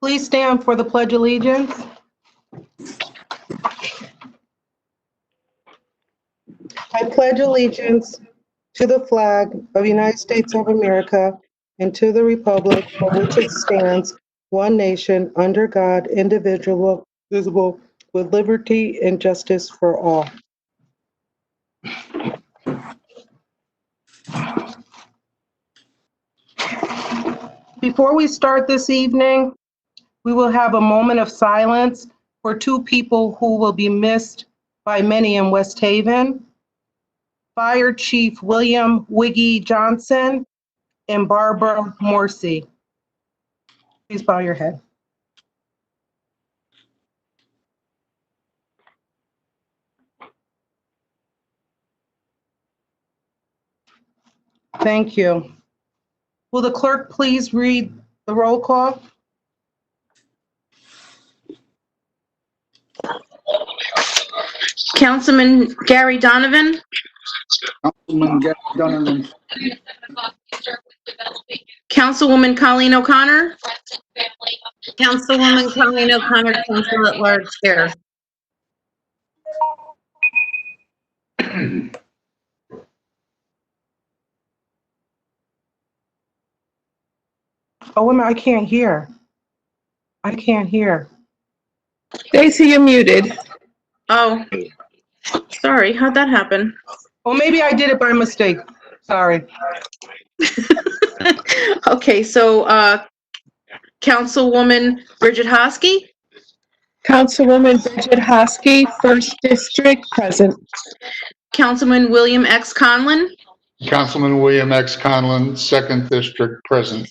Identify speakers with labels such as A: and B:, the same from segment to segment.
A: Please stand for the Pledge of Allegiance. I pledge allegiance to the flag of the United States of America and to the republic for which it stands, one nation, under God, indivisible, with liberty and justice for all. Before we start this evening, we will have a moment of silence for two people who will be missed by many in West Haven: Fire Chief William Wiggy Johnson and Barbara Morrissey. Please bow your head. Thank you. Will the clerk please read the roll call?
B: Councilman Gary Donovan.
C: Councilman Gary Donovan.
B: Councilwoman Colleen O'Connor. Councilwoman Colleen O'Connor, Council at Large Chair.
A: Oh, wait a minute, I can't hear. I can't hear.
D: Stacy, you're muted.
B: Oh, sorry. How'd that happen?
A: Well, maybe I did it by mistake. Sorry.
B: Okay, so Councilwoman Bridget Hosky.
D: Councilwoman Bridget Hosky, 1st District, present.
B: Councilman William X. Conlon.
C: Councilman William X. Conlon, 2nd District, present.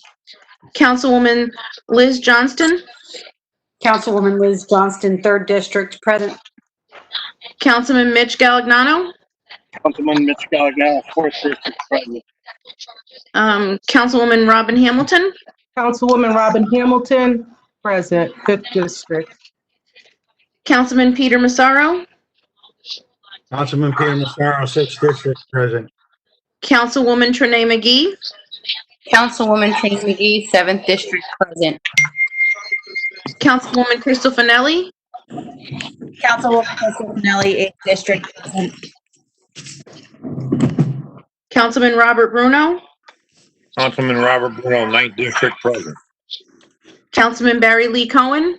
B: Councilwoman Liz Johnston.
E: Councilwoman Liz Johnston, 3rd District, present.
B: Councilman Mitch Galagnano.
F: Councilman Mitch Gallagher, 4th District, present.
B: Councilwoman Robin Hamilton.
A: Councilwoman Robin Hamilton, present, 5th District.
B: Councilman Peter Massaro.
G: Councilman Peter Massaro, 6th District, present.
B: Councilwoman Trinae McGee.
E: Councilwoman Trina McGee, 7th District, present.
B: Councilwoman Crystal Finelli.
E: Councilwoman Crystal Finelli, 8th District, present.
B: Councilman Robert Bruno.
F: Councilman Robert Bruno, 9th District, present.
B: Councilman Barry Lee Cohen.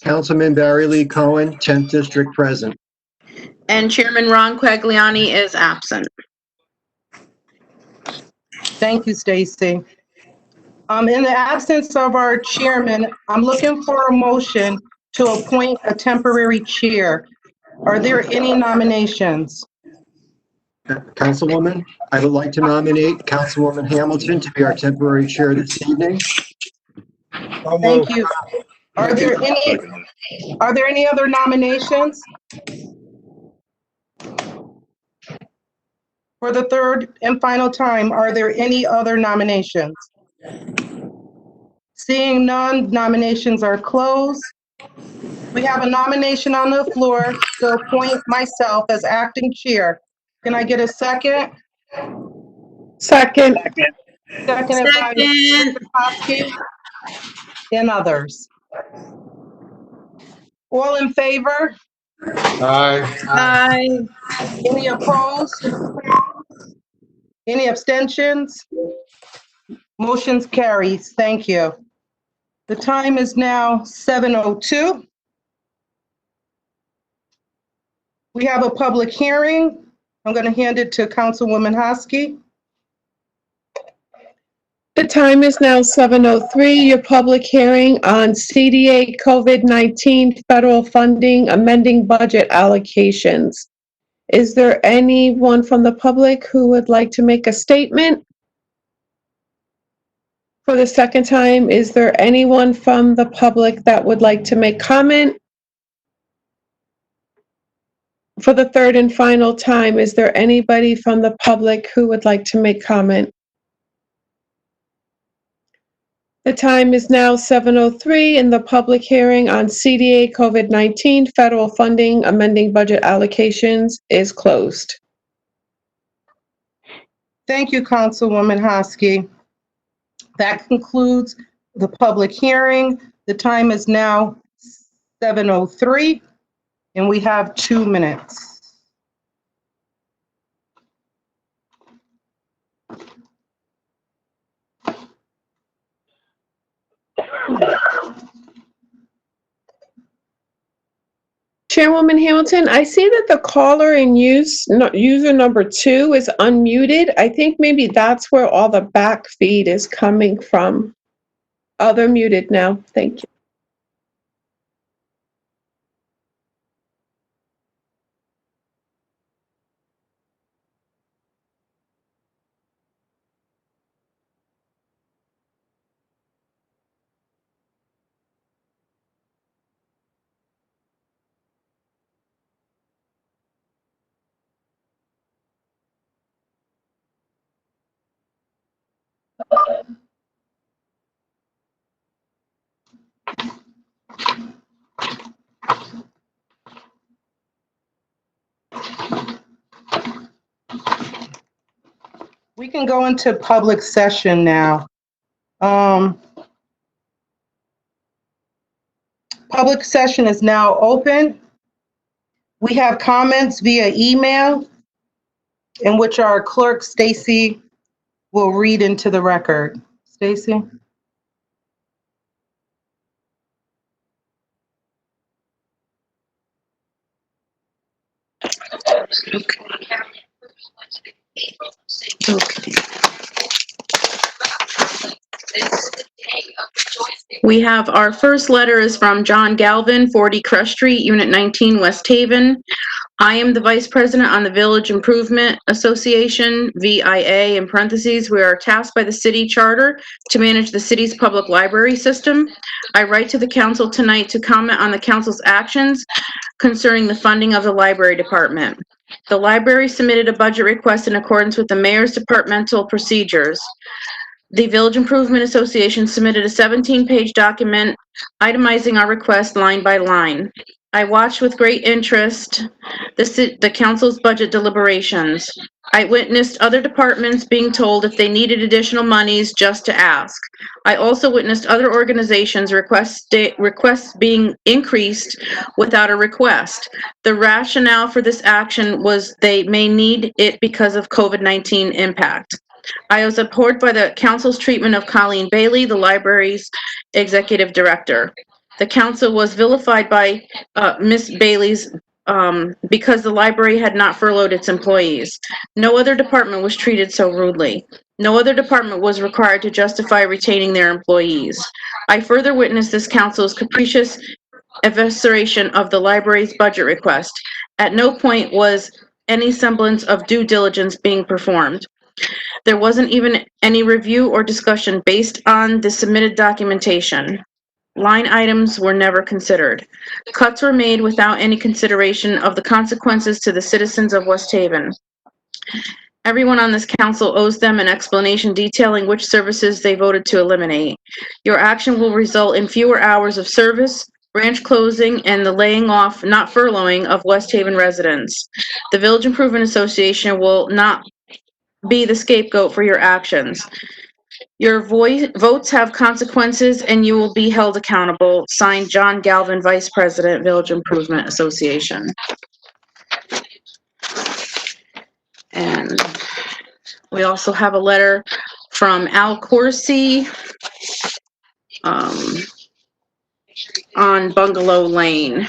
H: Councilman Barry Lee Cohen, 10th District, present.
B: And Chairman Ron Quagliani is absent.
A: Thank you, Stacy. In the absence of our chairman, I'm looking for a motion to appoint a temporary chair. Are there any nominations?
H: Councilwoman, I would like to nominate Councilwoman Hamilton to be our temporary chair this evening.
A: Thank you. Are there any other nominations? For the third and final time, are there any other nominations? Seeing none, nominations are closed. We have a nomination on the floor to appoint myself as acting chair. Can I get a second?
D: Second.
A: Seconded by Mr. Hopkins and others. All in favor?
C: Aye.
B: Aye.
A: Any opposed? Any abstentions? Motion's carries. Thank you. The time is now 7:02. We have a public hearing. I'm going to hand it to Councilwoman Hosky.
D: The time is now 7:03. Your public hearing on CDA COVID-19 federal funding amending budget allocations. Is there anyone from the public who would like to make a statement? For the second time, is there anyone from the public that would like to make comment? For the third and final time, is there anybody from the public who would like to make comment? The time is now 7:03 and the public hearing on CDA COVID-19 federal funding amending budget allocations is closed.
A: Thank you, Councilwoman Hosky. That concludes the public hearing. The time is now 7:03, and we have 2 minutes.
D: Chairwoman Hamilton, I see that the caller in user number 2 is unmuted. I think maybe that's where all the back feed is coming from. Oh, they're muted now. Thank you.
A: We can go into public session now. Public session is now open. We have comments via email, in which our clerk, Stacy, will read into the record. Stacy?
B: We have our first letter is from John Galvin, 40 Crush Street, Unit 19, West Haven. I am the Vice President on the Village Improvement Association, VIA, in parentheses. We are tasked by the city charter to manage the city's public library system. I write to the council tonight to comment on the council's actions concerning the funding of the library department. The library submitted a budget request in accordance with the mayor's departmental procedures. The Village Improvement Association submitted a 17-page document itemizing our request line by line. I watched with great interest the council's budget deliberations. I witnessed other departments being told if they needed additional monies just to ask. I also witnessed other organizations requests being increased without a request. The rationale for this action was they may need it because of COVID-19 impact. I was appalled by the council's treatment of Colleen Bailey, the library's executive director. The council was vilified by Ms. Bailey's because the library had not furloughed its employees. No other department was treated so rudely. No other department was required to justify retaining their employees. I further witnessed this council's capricious evisceration of the library's budget request. At no point was any semblance of due diligence being performed. There wasn't even any review or discussion based on the submitted documentation. Line items were never considered. Cuts were made without any consideration of the consequences to the citizens of West Haven. Everyone on this council owes them an explanation detailing which services they voted to eliminate. Your action will result in fewer hours of service, branch closing, and the laying off, not furloughing, of West Haven residents. The Village Improvement Association will not be the scapegoat for your actions. Your votes have consequences and you will be held accountable. Signed, John Galvin, Vice President, Village Improvement Association. And we also have a letter from Al Corsi on Bungalow Lane.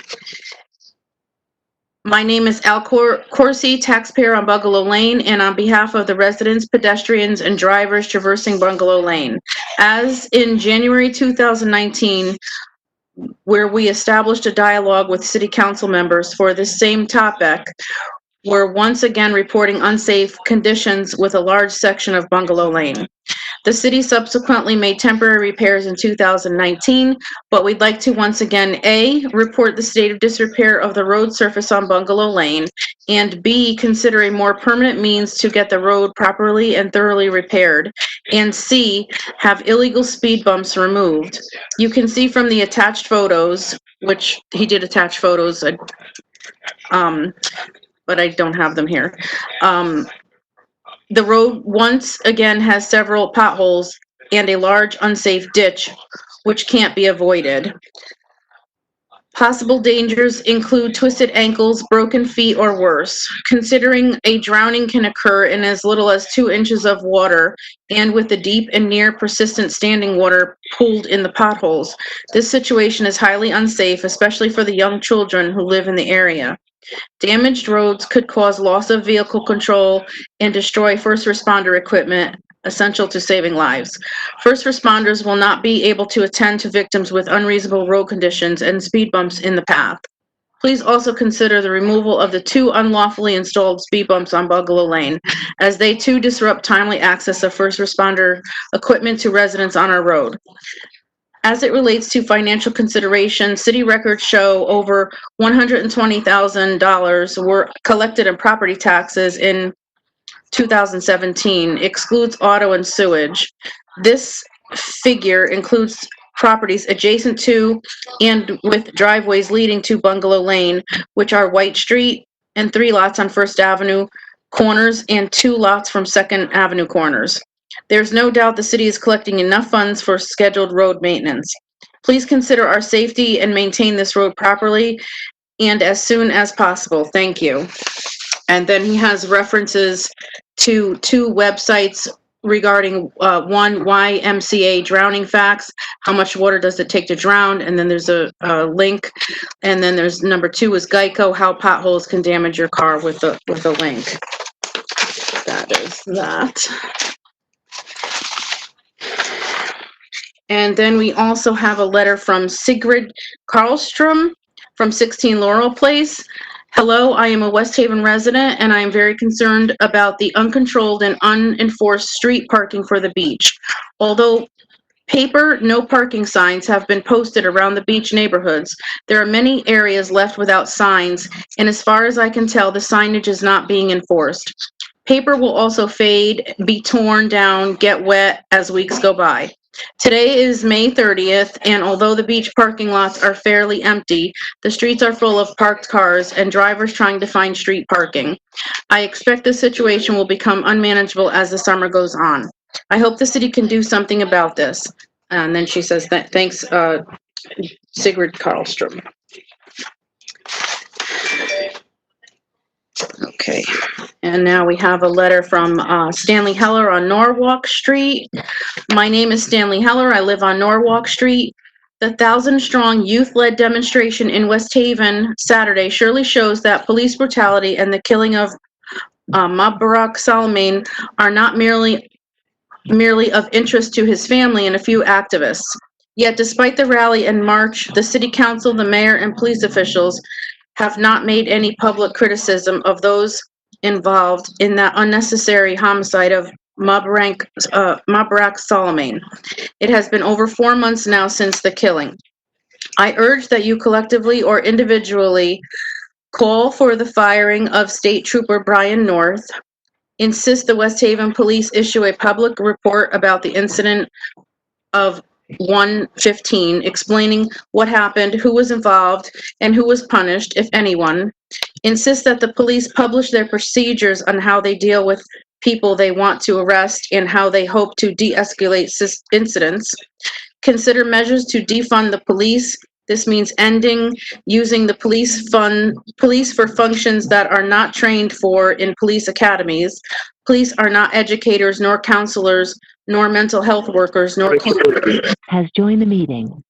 B: My name is Al Corsi, taxpayer on Bungalow Lane, and on behalf of the residents, pedestrians, and drivers traversing Bungalow Lane. As in January 2019, where we established a dialogue with city council members for this same topic, we're once again reporting unsafe conditions with a large section of Bungalow Lane. The city subsequently made temporary repairs in 2019, but we'd like to once again, A, report the state of disrepair of the road surface on Bungalow Lane, and B, consider a more permanent means to get the road properly and thoroughly repaired, and C, have illegal speed bumps removed. You can see from the attached photos, which he did attach photos, but I don't have them here. The road once again has several potholes and a large unsafe ditch which can't be avoided. Possible dangers include twisted ankles, broken feet, or worse. Considering a drowning can occur in as little as 2 inches of water, and with the deep and near persistent standing water pooled in the potholes, this situation is highly unsafe, especially for the young children who live in the area. Damaged roads could cause loss of vehicle control and destroy first responder equipment essential to saving lives. First responders will not be able to attend to victims with unreasonable road conditions and speed bumps in the path. Please also consider the removal of the 2 unlawfully installed speed bumps on Bungalow Lane, as they too disrupt timely access of first responder equipment to residents on our road. As it relates to financial consideration, city records show over $120,000 were collected in property taxes in 2017, excludes auto and sewage. This figure includes properties adjacent to and with driveways leading to Bungalow Lane, which are White Street and 3 lots on First Avenue corners and 2 lots from Second Avenue corners. There's no doubt the city is collecting enough funds for scheduled road maintenance. Please consider our safety and maintain this road properly and as soon as possible. Thank you. And then he has references to 2 websites regarding one, YMCA drowning facts, how much water does it take to drown, and then there's a link, and then there's number 2 is Geico, how potholes can damage your car, with a link. That is that. And then we also have a letter from Sigrid Karlstrom from 16 Laurel Place. Hello, I am a West Haven resident, and I am very concerned about the uncontrolled and unenforced street parking for the beach. Although paper no parking signs have been posted around the beach neighborhoods, there are many areas left without signs, and as far as I can tell, the signage is not being enforced. Paper will also fade, be torn down, get wet as weeks go by. Today is May 30th, and although the beach parking lots are fairly empty, the streets are full of parked cars and drivers trying to find street parking. I expect this situation will become unmanageable as the summer goes on. I hope the city can do something about this. And then she says that thanks, Sigrid Karlstrom. Okay, and now we have a letter from Stanley Heller on Norwalk Street. My name is Stanley Heller. I live on Norwalk Street. The 1,000-strong youth-led demonstration in West Haven Saturday surely shows that police brutality and the killing of Mubarak Salman are not merely of interest to his family and a few activists. Yet despite the rally and march, the city council, the mayor, and police officials have not made any public criticism of those involved in that unnecessary homicide of Mubarak Salman. It has been over 4 months now since the killing. I urge that you collectively or individually call for the firing of State Trooper Brian North, insist the West Haven Police issue a public report about the incident of 1:15, explaining what happened, who was involved, and who was punished, if anyone. Insist that the police publish their procedures on how they deal with people they want to arrest and how they hope to de-escalate incidents. Consider measures to defund the police. This means ending using the police for functions that are not trained for in police academies. Police are not educators, nor counselors, nor mental health workers, nor
I: has joined the meeting.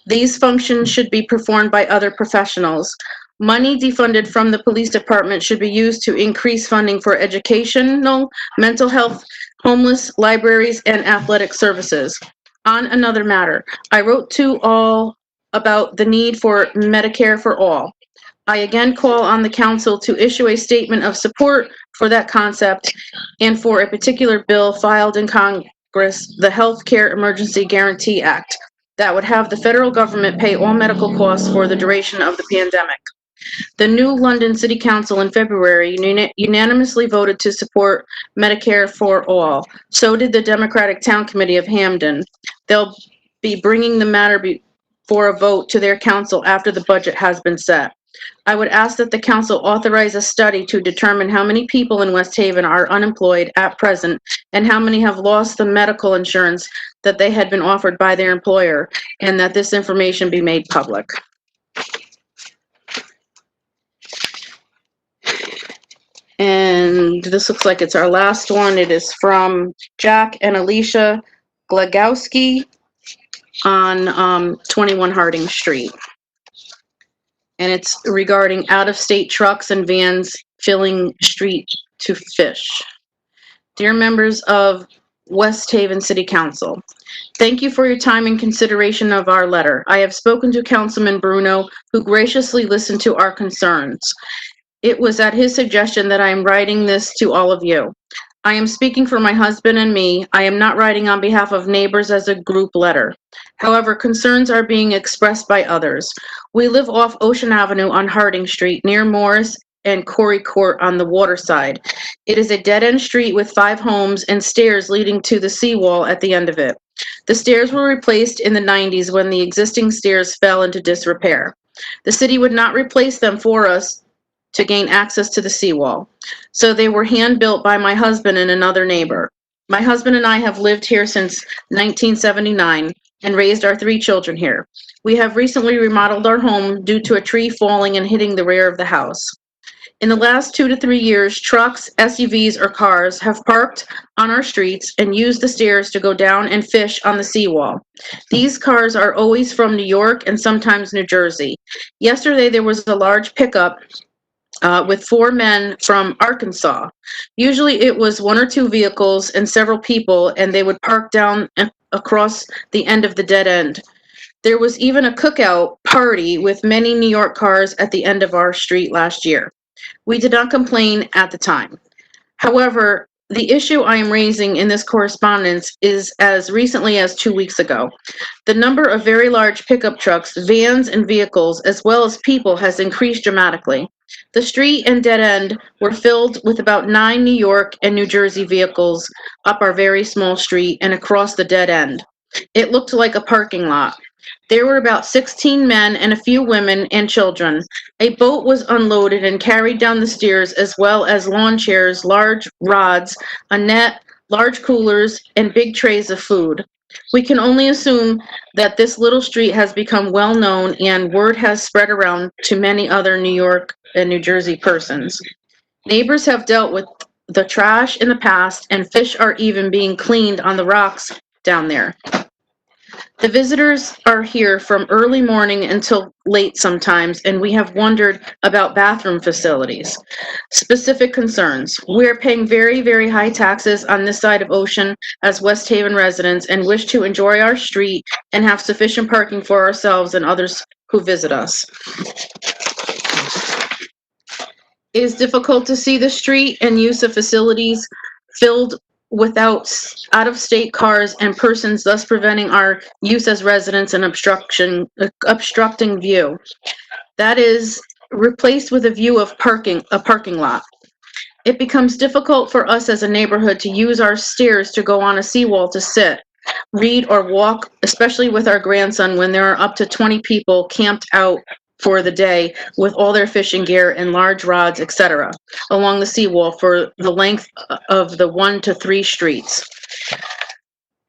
B: These functions should be performed by other professionals. Money defunded from the police department should be used to increase funding for educational, mental health, homeless, libraries, and athletic services. On another matter, I wrote to all about the need for Medicare for all. I again call on the council to issue a statement of support for that concept and for a particular bill filed in Congress, the Health Care Emergency Guarantee Act, that would have the federal government pay all medical costs for the duration of the pandemic. The new London City Council in February unanimously voted to support Medicare for all. So did the Democratic Town Committee of Hamden. They'll be bringing the matter for a vote to their council after the budget has been set. I would ask that the council authorize a study to determine how many people in West Haven are unemployed at present and how many have lost the medical insurance that they had been offered by their employer, and that this information be made public. And this looks like it's our last one. It is from Jack and Alicia Glagowski on 21 Harding Street. And it's regarding out-of-state trucks and vans filling street to fish. Dear members of West Haven City Council, thank you for your time and consideration of our letter. I have spoken to Councilman Bruno, who graciously listened to our concerns. It was at his suggestion that I am writing this to all of you. I am speaking for my husband and me. I am not writing on behalf of neighbors as a group letter. However, concerns are being expressed by others. We live off Ocean Avenue on Harding Street, near Morris and Corey Court on the water side. It is a dead-end street with 5 homes and stairs leading to the seawall at the end of it. The stairs were replaced in the 90s when the existing stairs fell into disrepair. The city would not replace them for us to gain access to the seawall. So they were hand-built by my husband and another neighbor. My husband and I have lived here since 1979 and raised our 3 children here. We have recently remodeled our home due to a tree falling and hitting the rear of the house. In the last 2 to 3 years, trucks, SUVs, or cars have parked on our streets and used the stairs to go down and fish on the seawall. These cars are always from New York and sometimes New Jersey. Yesterday, there was a large pickup with 4 men from Arkansas. Usually it was 1 or 2 vehicles and several people, and they would park down across the end of the dead end. There was even a cookout party with many New York cars at the end of our street last year. We did not complain at the time. However, the issue I am raising in this correspondence is as recently as 2 weeks ago. The number of very large pickup trucks, vans, and vehicles, as well as people, has increased dramatically. The street and dead end were filled with about 9 New York and New Jersey vehicles up our very small street and across the dead end. It looked like a parking lot. There were about 16 men and a few women and children. A boat was unloaded and carried down the stairs, as well as lawn chairs, large rods, a net, large coolers, and big trays of food. We can only assume that this little street has become well-known and word has spread around to many other New York and New Jersey persons. Neighbors have dealt with the trash in the past, and fish are even being cleaned on the rocks down there. The visitors are here from early morning until late sometimes, and we have wondered about bathroom facilities. Specific concerns. We are paying very, very high taxes on this side of Ocean as West Haven residents and wish to enjoy our street and have sufficient parking for ourselves and others who visit us. It is difficult to see the street and use of facilities filled without out-of-state cars and persons, thus preventing our use as residents and obstructing view. That is replaced with a view of a parking lot. It becomes difficult for us as a neighborhood to use our stairs to go on a seawall to sit, read, or walk, especially with our grandson when there are up to 20 people camped out for the day with all their fishing gear and large rods, etc., along the seawall for the length of the 1 to 3 streets.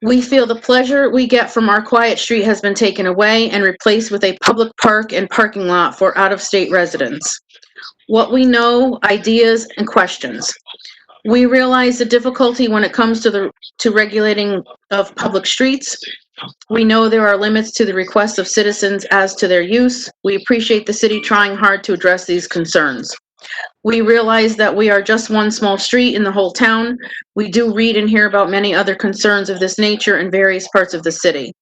B: We feel the pleasure we get from our quiet street has been taken away and replaced with a public park and parking lot for out-of-state residents. What we know, ideas, and questions. We realize the difficulty when it comes to regulating of public streets. We know there are limits to the requests of citizens as to their use. We appreciate the city trying hard to address these concerns. We realize that we are just one small street in the whole town. We do read and hear about many other concerns of this nature in various parts of the city.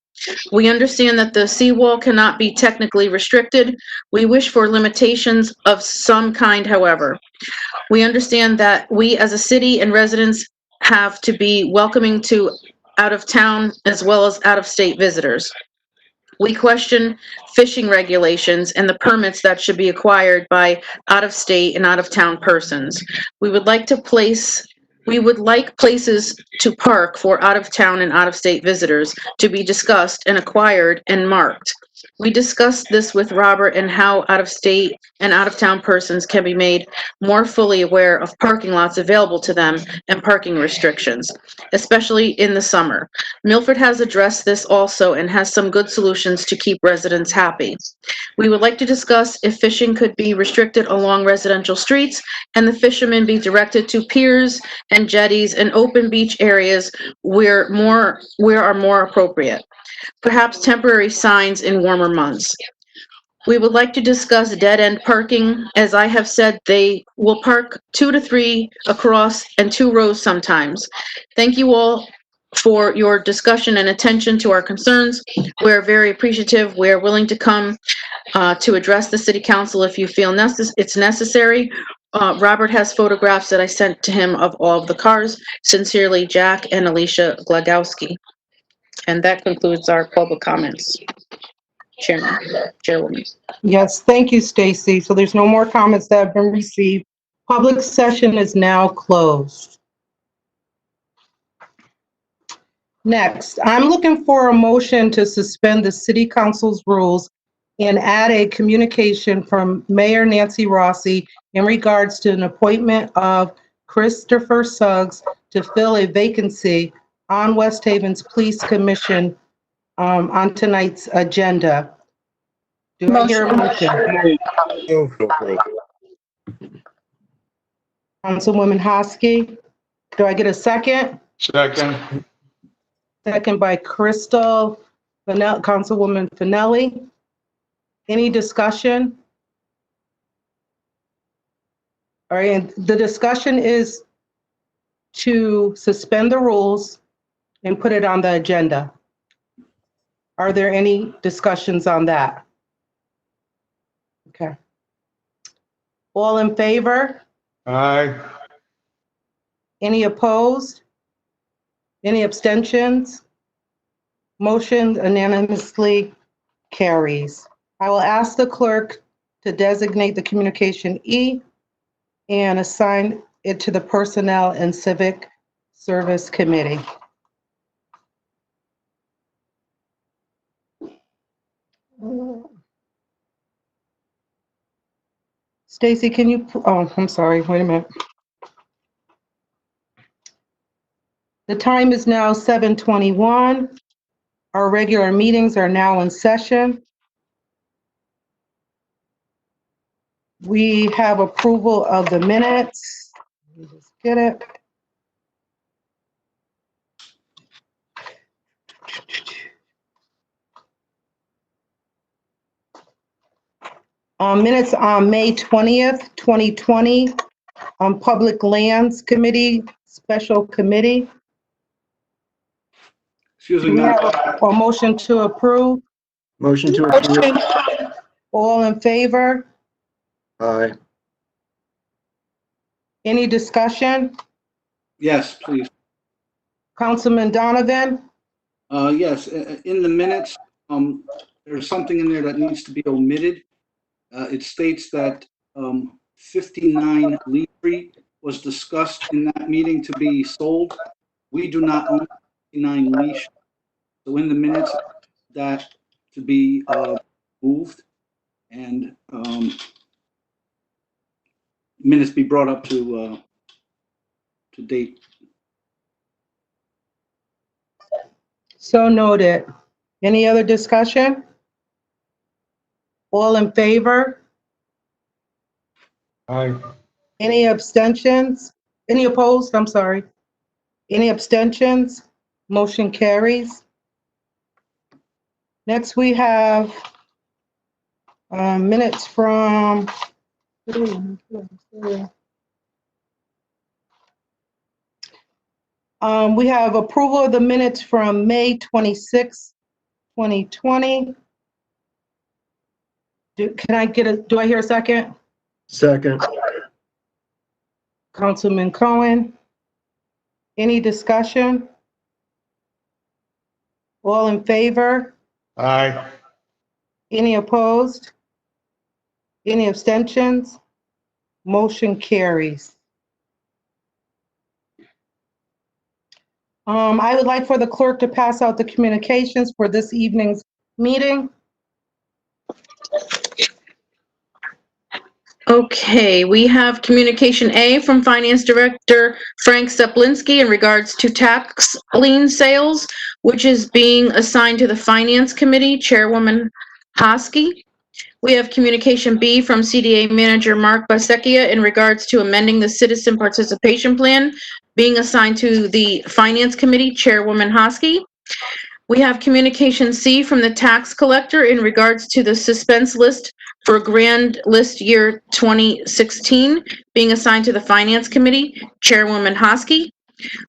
B: We understand that the seawall cannot be technically restricted. We wish for limitations of some kind, however. We understand that we as a city and residents have to be welcoming to out-of-town as well as out-of-state visitors. We question fishing regulations and the permits that should be acquired by out-of-state and out-of-town persons. We would like to place We would like places to park for out-of-town and out-of-state visitors to be discussed and acquired and marked. We discussed this with Robert and how out-of-state and out-of-town persons can be made more fully aware of parking lots available to them and parking restrictions, especially in the summer. Milford has addressed this also and has some good solutions to keep residents happy. We would like to discuss if fishing could be restricted along residential streets and the fishermen be directed to piers and jetties and open beach areas where are more appropriate. Perhaps temporary signs in warmer months. We would like to discuss dead-end parking. As I have said, they will park 2 to 3 across and 2 rows sometimes. Thank you all for your discussion and attention to our concerns. We're very appreciative. We're willing to come to address the city council if you feel it's necessary. Robert has photographs that I sent to him of all of the cars. Sincerely, Jack and Alicia Glagowski. And that concludes our public comments. Chairwoman.
A: Yes, thank you, Stacy. So there's no more comments that have been received. Public session is now closed. Next, I'm looking for a motion to suspend the city council's rules and add a communication from Mayor Nancy Rossi in regards to an appointment of Christopher Suggs to fill a vacancy on West Haven's Police Commission on tonight's agenda. Do I hear a motion?
G: Move to approve.
A: Councilwoman Hosky, do I get a second?
C: Second.
A: Second by Crystal, Councilwoman Finelli. Any discussion? All right, and the discussion is to suspend the rules and put it on the agenda. Are there any discussions on that? Okay. All in favor?
C: Aye.
A: Any opposed? Any abstentions? Motion unanimously carries. I will ask the clerk to designate the communication E and assign it to the Personnel and Civic Service Committee. Stacy, can you, oh, I'm sorry, wait a minute. The time is now 7:21. Our regular meetings are now in session. We have approval of the minutes. Let me just get it. Minutes on May 20th, 2020, on Public Lands Committee, Special Committee.
F: Excuse
A: Do
F: me,
A: we
F: Madam.
A: have a motion to approve?
H: Motion to approve.
A: All in favor?
H: Aye.
A: Any discussion?
F: Yes, please.
A: Councilman Donovan?
F: Yes, in the minutes, there's something in there that needs to be omitted. It states that 59 Lee Street was discussed in that meeting to be sold. We do not own 59 Lee Street. So in the minutes, that to be moved and minutes be brought up to date.
A: So noted. Any other discussion? All in favor?
C: Aye.
A: Any abstentions? Any opposed? I'm sorry. Any abstentions? Motion carries. Next, we have minutes from, we have approval of the minutes from May 26, 2020. Do I hear a second?
H: Second.
A: Councilman Cohen. Any discussion? All in favor?
C: Aye.
A: Any opposed? Any abstentions? Motion carries. I would like for the clerk to pass out the communications for this evening's meeting.
B: Okay, we have communication A from Finance Director Frank Steplinski in regards to tax lien sales, which is being assigned to the Finance Committee, Chairwoman Hosky. We have communication B from CDA Manager Mark Basecchia in regards to amending the Citizen Participation Plan, being assigned to the Finance Committee, Chairwoman Hosky. We have communication C from the tax collector in regards to the suspense list for grand list year 2016, being assigned to the Finance Committee, Chairwoman Hosky.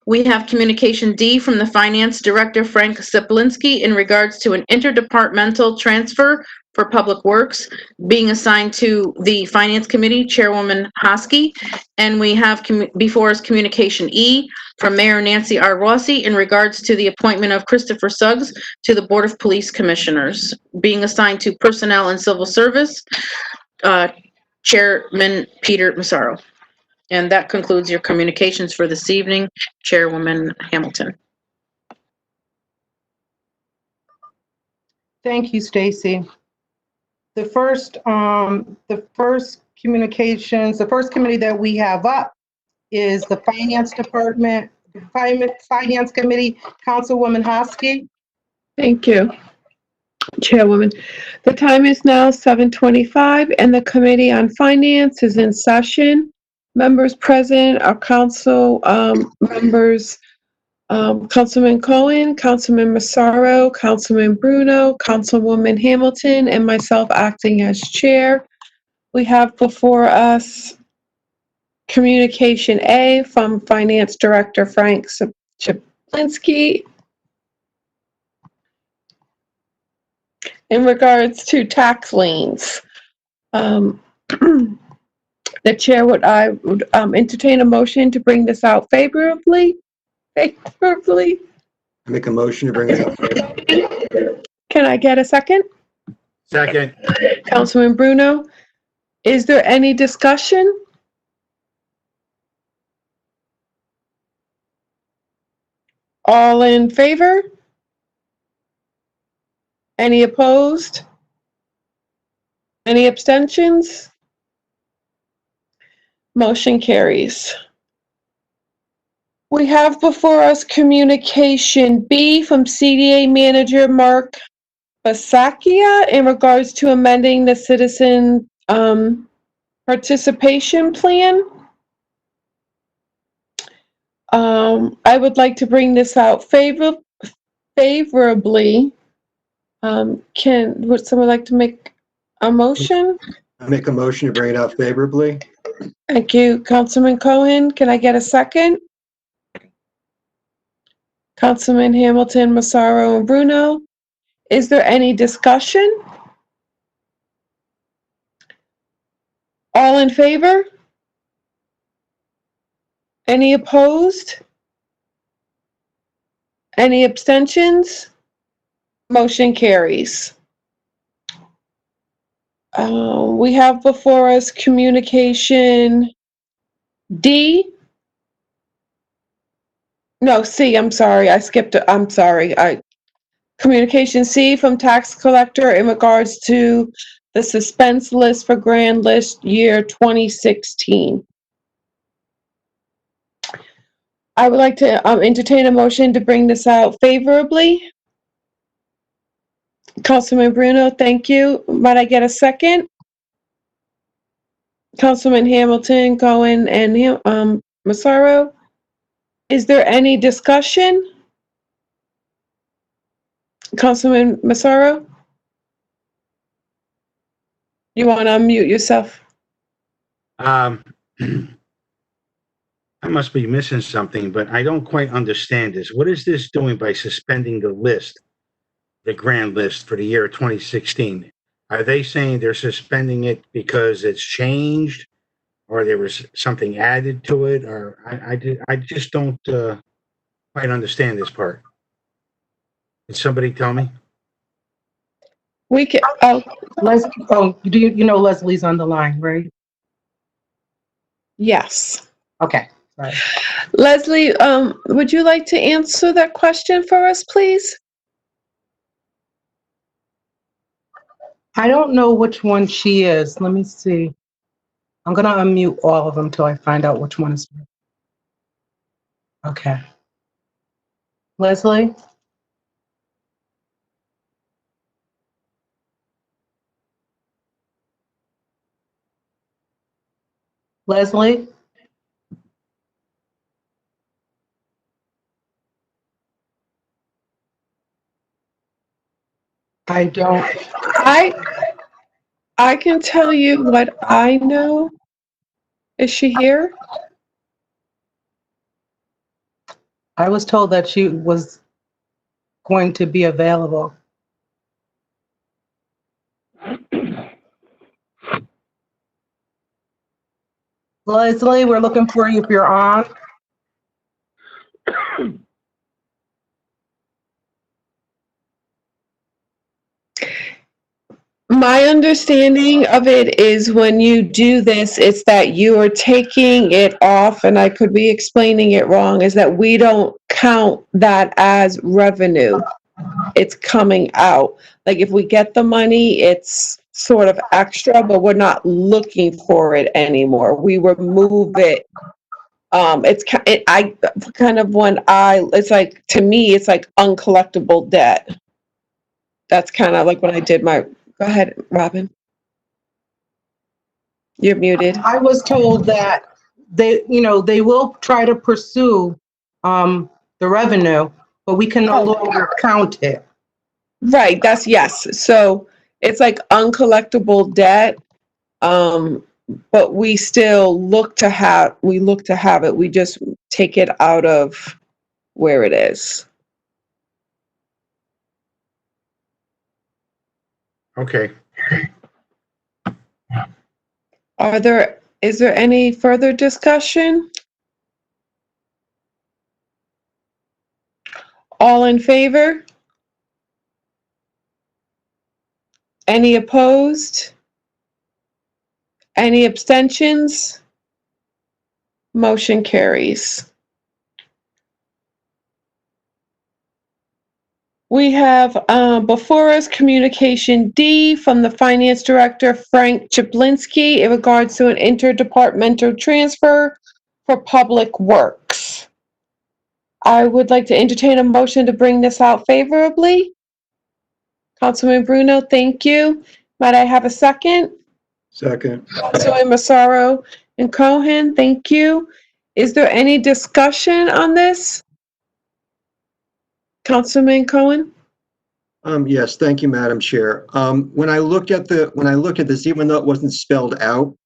B: We have communication D from the Finance Director Frank Steplinski in regards to an interdepartmental transfer for Public Works, being assigned to the Finance Committee, Chairwoman Hosky. And we have before us communication E from Mayor Nancy R. Rossi in regards to the appointment of Christopher Suggs to the Board of Police Commissioners, being assigned to Personnel and Civil Service, Chairman Peter Massaro. And that concludes your communications for this evening, Chairwoman Hamilton.
A: Thank you, Stacy. The first communications, the first committee that we have up is the Finance Department, Finance Committee, Councilwoman Hosky.
D: Thank you, Chairwoman. The time is now 7:25 and the Committee on Finance is in session. Members present are council members, Councilman Cohen, Councilman Massaro, Councilman Bruno, Councilwoman Hamilton, and myself acting as chair. We have before us communication A from Finance Director Frank Steplinski in regards to tax liens. The chair would entertain a motion to bring this out favorably.
H: Make a motion to bring it up.
D: Can I get a second?
G: Second.
D: Councilman Bruno, is there any discussion? All in favor? Any opposed? Any abstentions? Motion carries. We have before us communication B from CDA Manager Mark Basecchia in regards to amending the Citizen Participation Plan. I would like to bring this out favorably. Would someone like to make a motion?
H: I make a motion to bring it out favorably.
D: Thank you, Councilman Cohen. Can I get a second? Councilman Hamilton, Massaro, and Bruno. Is there any discussion? All in favor? Any opposed? Any abstentions? Motion carries. We have before us communication D. No, C, I'm sorry. I skipped it. I'm sorry. Communication C from tax collector in regards to the suspense list for grand list year 2016. I would like to entertain a motion to bring this out favorably. Councilman Bruno, thank you. Might I get a second? Councilman Hamilton, Cohen, and Massaro. Is there any discussion? Councilman Massaro? You want to unmute yourself?
G: I must be missing something, but I don't quite understand this. What is this doing by suspending the list, the grand list for the year 2016? Are they saying they're suspending it because it's changed, or there was something added to it, or I just don't quite understand this part. Can somebody tell me?
D: We can.
A: You know Leslie's on the line, right?
D: Yes.
A: Okay. Sorry.
D: Leslie, would you like to answer that question for us, please?
A: I don't know which one she is. Let me see. I'm going to unmute all of them till I find out which one is. Okay. Leslie? Leslie? I don't.
D: I can tell you what I know. Is she here?
A: I was told that she was going to be available. Leslie, we're looking for you if you're on.
D: My understanding of it is when you do this, it's that you are taking it off, and I could be explaining it wrong, is that we don't count that as revenue. It's coming out. Like if we get the money, it's sort of extra, but we're not looking for it anymore. We remove it. It's like, to me, it's like uncollectible debt. That's kind of like when I did my, go ahead, Robin. You're muted.
A: I was told that they will try to pursue the revenue, but we can no longer count it.
D: Right, yes. So it's like uncollectible debt, but we still look to have it. We just take it out of where it is.
G: Okay.
D: Is there any further discussion? All in favor? Any opposed? Any abstentions? Motion carries. We have before us Communication D from the Finance Director, Frank Chaplinsky, in regards to an interdepartmental transfer for Public Works. I would like to entertain a motion to bring this out favorably. Councilman Bruno, thank you. Might I have a second?
H: Second.
D: Councilman Massaro and Cohen, thank you. Is there any discussion on this? Councilman Cohen?
H: Yes, thank you, Madam Chair. When I looked at this, even though it wasn't spelled out,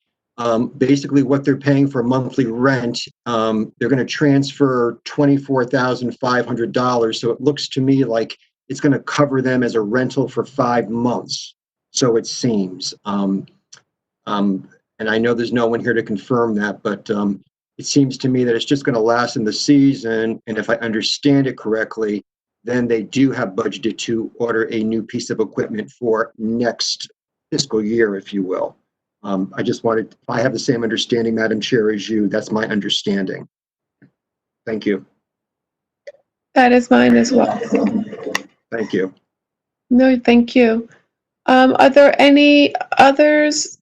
H: basically what they're paying for monthly rent, they're going to transfer $24,500. So it looks to me like it's going to cover them as a rental for 5 months. So it seems. And I know there's no one here to confirm that, but it seems to me that it's just going to last in the season. And if I understand it correctly, then they do have budgeted to order a new piece of equipment for next fiscal year, if you will. I just wanted, if I have the same understanding, Madam Chair, as you, that's my understanding. Thank you.
D: That is mine as well.
H: Thank you.
D: No, thank you. Are there any others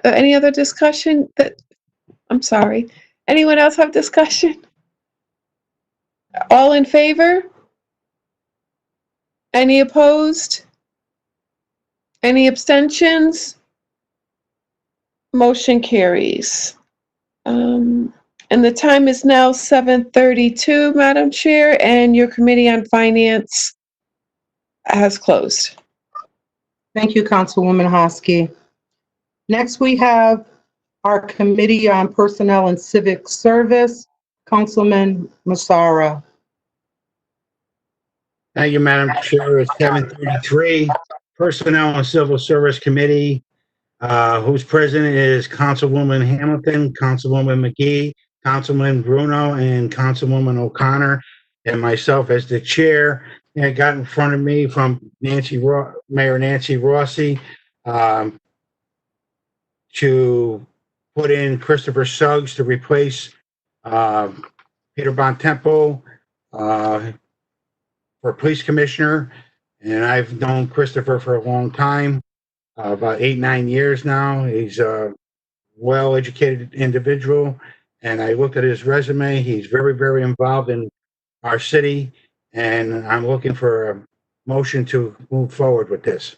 D: any other discussion I'm sorry. Anyone else have discussion? All in favor? Any opposed? Any abstentions? Motion carries. And the time is now 7:32, Madam Chair, and your Committee on Finance has closed.
A: Thank you, Councilwoman Hosky. Next, we have our Committee on Personnel and Civic Service, Councilman Massaro.
G: Thank you, Madam Chair. It's 7:33. Personnel and Civil Service Committee, whose president is Councilwoman Hamilton, Councilwoman McGee, Councilman Bruno, and Councilwoman O'Connor, and myself as the chair. And I got in front of me from Mayor Nancy Rossi to put in Christopher Suggs to replace Peter Bontempo, for police commissioner. And I've known Christopher for a long time, about 8-9 years now. He's a well-educated individual. And I looked at his resume. He's very, very involved in our city. And I'm looking for a motion to move forward with this.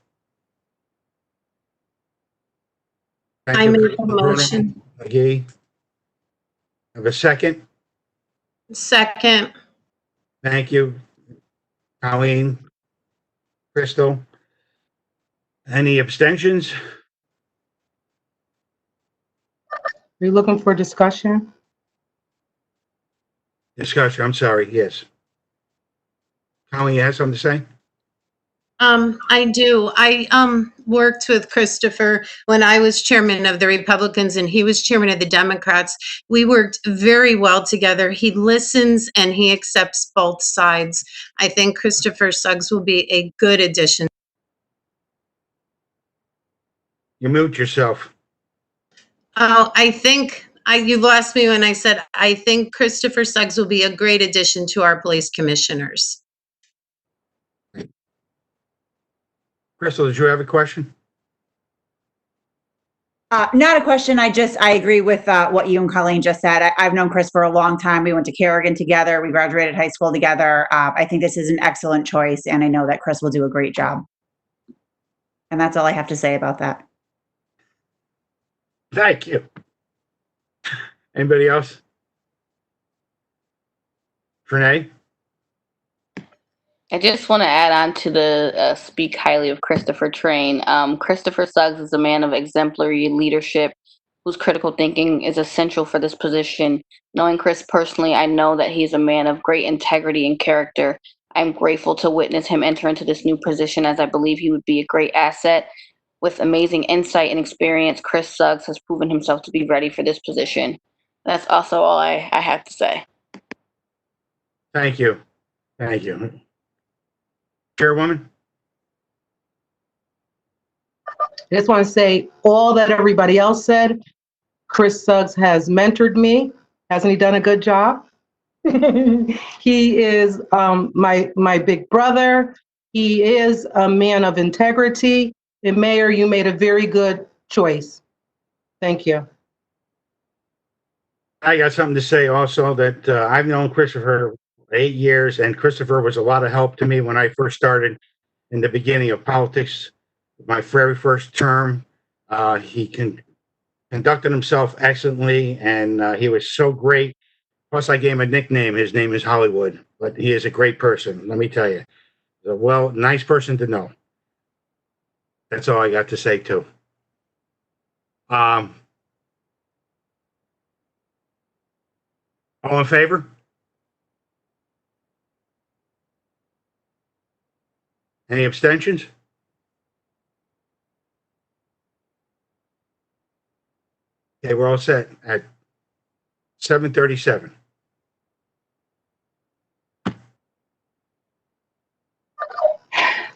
G: Thank
J: I
G: you,
J: make a
G: Bruno
J: motion.
G: McGee. Have a second?
J: Second.
G: Thank you, Colleen. Crystal? Any abstentions?
A: Are you looking for discussion?
G: Discussion, I'm sorry, yes. Colleen, you have something to say?
J: I do. I worked with Christopher when I was chairman of the Republicans and he was chairman of the Democrats. We worked very well together. He listens and he accepts both sides. I think Christopher Suggs will be a good addition.
G: You mute yourself.
J: Oh, you lost me when I said, I think Christopher Suggs will be a great addition to our police commissioners.
G: Crystal, did you have a question?
E: Not a question. I agree with what you and Colleen just said. I've known Chris for a long time. We went to Kerrigan together. We graduated high school together. I think this is an excellent choice, and I know that Chris will do a great job. And that's all I have to say about that.
G: Thank you. Anybody else? Renee?
K: I just want to add on to the speak highly of Christopher train. Christopher Suggs is a man of exemplary leadership whose critical thinking is essential for this position. Knowing Chris personally, I know that he's a man of great integrity and character. I'm grateful to witness him enter into this new position as I believe he would be a great asset. With amazing insight and experience, Chris Suggs has proven himself to be ready for this position. That's also all I have to say.
G: Thank you. Thank you. Chairwoman?
A: I just want to say all that everybody else said. Chris Suggs has mentored me. Hasn't he done a good job? He is my big brother. He is a man of integrity. And Mayor, you made a very good choice. Thank you.
G: I got something to say also that I've known Christopher 8 years, and Christopher was a lot of help to me when I first started in the beginning of politics. My very first term, he conducted himself excellently, and he was so great. Plus, I gave him a nickname. His name is Hollywood, but he is a great person. Let me tell you, he's a nice person to know. That's all I got to say too. All in favor? Any abstentions? Okay, we're all set at 7:37.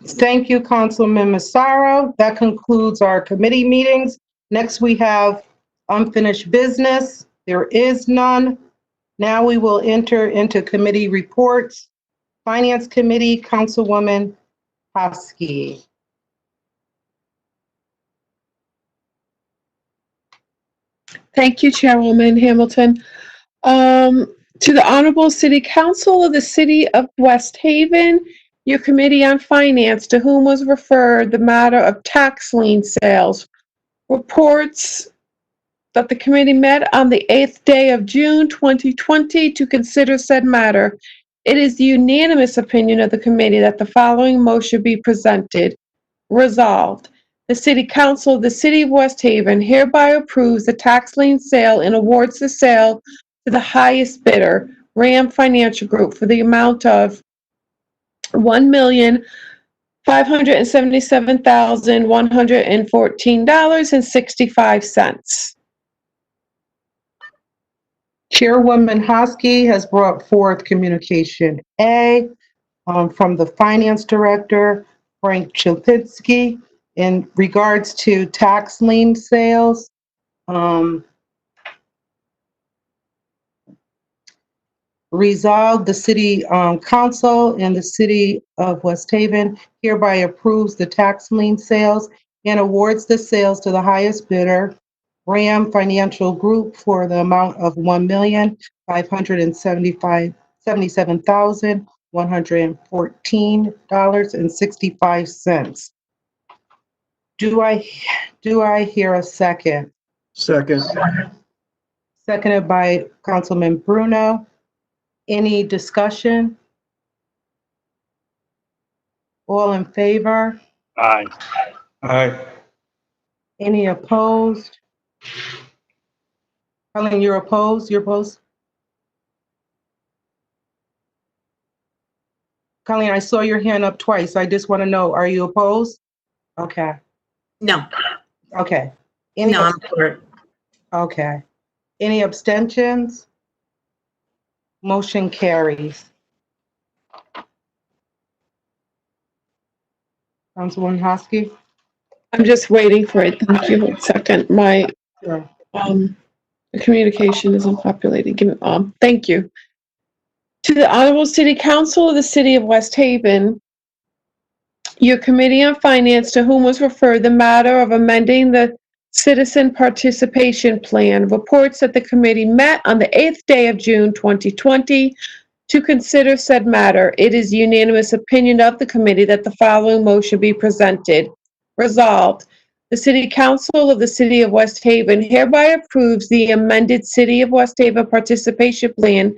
A: Thank you, Councilman Massaro. That concludes our committee meetings. Next, we have unfinished business. There is none. Now we will enter into committee reports. Finance Committee, Councilwoman Hosky.
D: Thank you, Chairwoman Hamilton. To the Honorable City Council of the City of West Haven, your Committee on Finance, to whom was referred the matter of tax lien sales, reports that the committee met on the 8th day of June 2020 to consider said matter. It is the unanimous opinion of the committee that the following motion be presented. Resolved, the City Council of the City of West Haven hereby approves the tax lien sale and awards the sale to the highest bidder, Ram Financial Group, for the amount of $1,577,114.65.
A: Chairwoman Hosky has brought forth communication A from the Finance Director, Frank Chopinski, in regards to tax lien sales. Resolved, the City Council and the City of West Haven hereby approves the tax lien sales and awards the sales to the highest bidder, Ram Financial Group, for the amount of $1,577,114.65. Do I hear a second?
H: Second.
A: Seconded by Councilman Bruno. Any discussion? All in favor?
L: Aye.
C: Aye.
A: Any opposed? Colleen, you're opposed? You're opposed? Colleen, I saw your hand up twice. I just want to know, are you opposed? Okay,
J: No,
A: okay. Any
J: no, I'm for it.
A: Okay. Any abstentions? Motion carries. Councilwoman Hosky?
D: I'm just waiting for it. Thank you. 1 second. My,
A: Sure.
D: the communication isn't populating. Give me, thank you. To the Honorable City Council of the City of West Haven, your Committee on Finance, to whom was referred the matter of amending the Citizen Participation Plan, reports that the committee met on the 8th day of June 2020 to consider said matter. It is unanimous opinion of the committee that the following motion be presented. Resolved, the City Council of the City of West Haven hereby approves the amended City of West Haven Participation Plan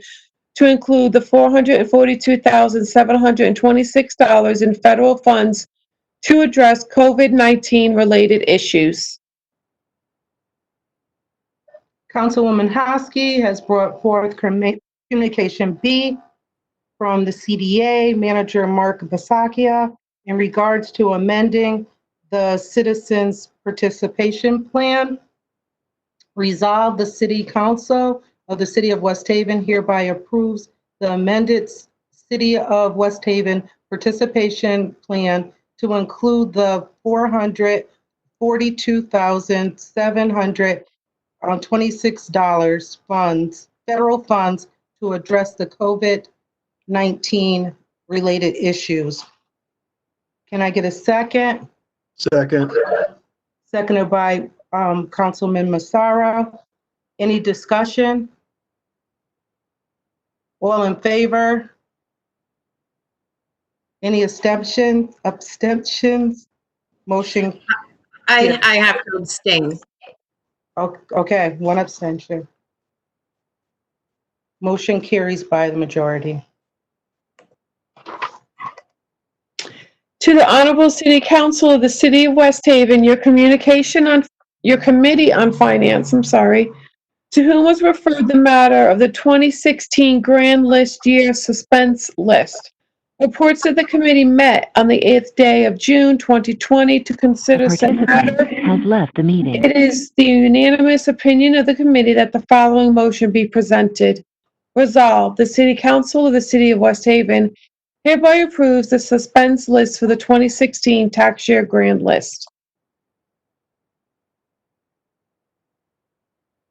D: to include the $442,726 in federal funds to address COVID-19 related issues.
A: Councilwoman Hosky has brought forth communication B from the CDA Manager Mark Basakia in regards to amending the Citizens Participation Plan. Resolved, the City Council of the City of West Haven hereby approves the amended City of West Haven Participation Plan to include the $442,726 federal funds to address the COVID-19 related issues. Can I get a second?
H: Second.
A: Seconded by Councilman Massara. Any discussion? All in favor? Any abstentions? Motion,
J: I have to abstain.
A: okay, one abstention. Motion carries by the majority.
D: To the Honorable City Council of the City of West Haven, your Committee on Finance, to whom was referred the matter of the 2016 Grand List Year Suspense List, reports that the committee met on the 8th day of June 2020 to consider said matter.
I: Has left the meeting.
D: It is the unanimous opinion of the committee that the following motion be presented. Resolved, the City Council of the City of West Haven hereby approves the suspense list for the 2016 tax year grand list.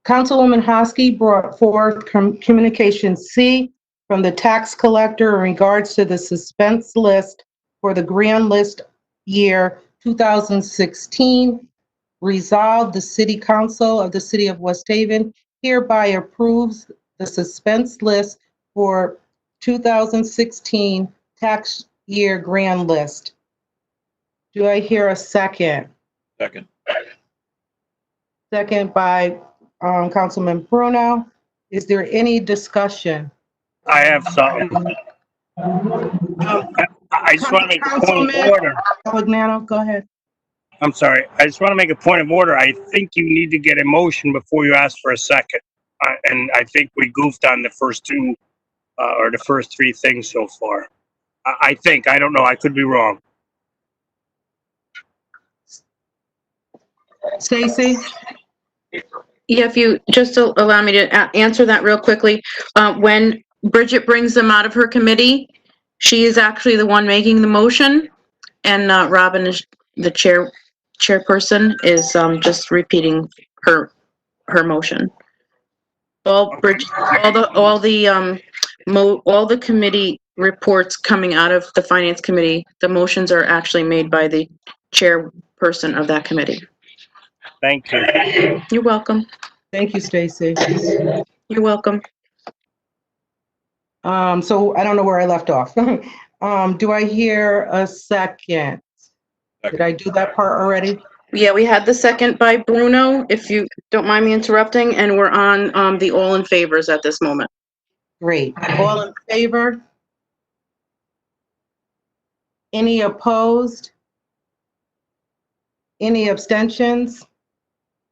A: Councilwoman Hosky brought forth communication C from the tax collector in regards to the suspense list for the grand list year 2016. Resolved, the City Council of the City of West Haven hereby approves the suspense list for 2016 tax year grand list. Do I hear a second?
L: Second.
A: Second by Councilman Bruno. Is there any discussion?
L: I have something. I just want to make a point of order.
A: Cavagnano, go ahead.
L: I'm sorry. I just want to make a point of order. I think you need to get a motion before you ask for a second. And I think we goofed on the first two or the first three things so far. I think. I don't know. I could be wrong.
A: Stacy?
B: Yeah, if you just allow me to answer that real quickly. When Bridget brings them out of her committee, she is actually the one making the motion, and Robin is the chairperson is just repeating her motion. all the committee reports coming out of the finance committee, the motions are actually made by the chairperson of that committee.
L: Thank you.
B: You're welcome.
A: Thank you, Stacy.
B: You're welcome.
A: So I don't know where I left off. Do I hear a second? Did I do that part already?
B: Yeah, we had the second by Bruno, if you don't mind me interrupting, and we're on the all in favors at this moment.
A: Great. All in favor? Any opposed? Any abstentions?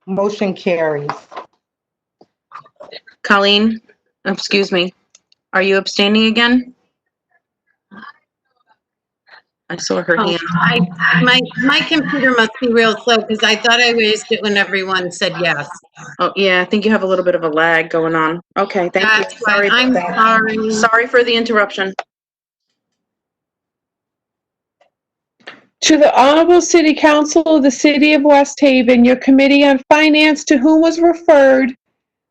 A: Motion carries.
B: Colleen, excuse me, are you abstaining again? I saw her hand.
J: My computer must be real slow because I thought I raised it when everyone said yes.
B: Oh, yeah, I think you have a little bit of a lag going on. Okay, thank you.
J: That's why I'm sorry.
B: Sorry for the interruption.
D: To the Honorable City Council of the City of West Haven, your Committee on Finance, to whom was referred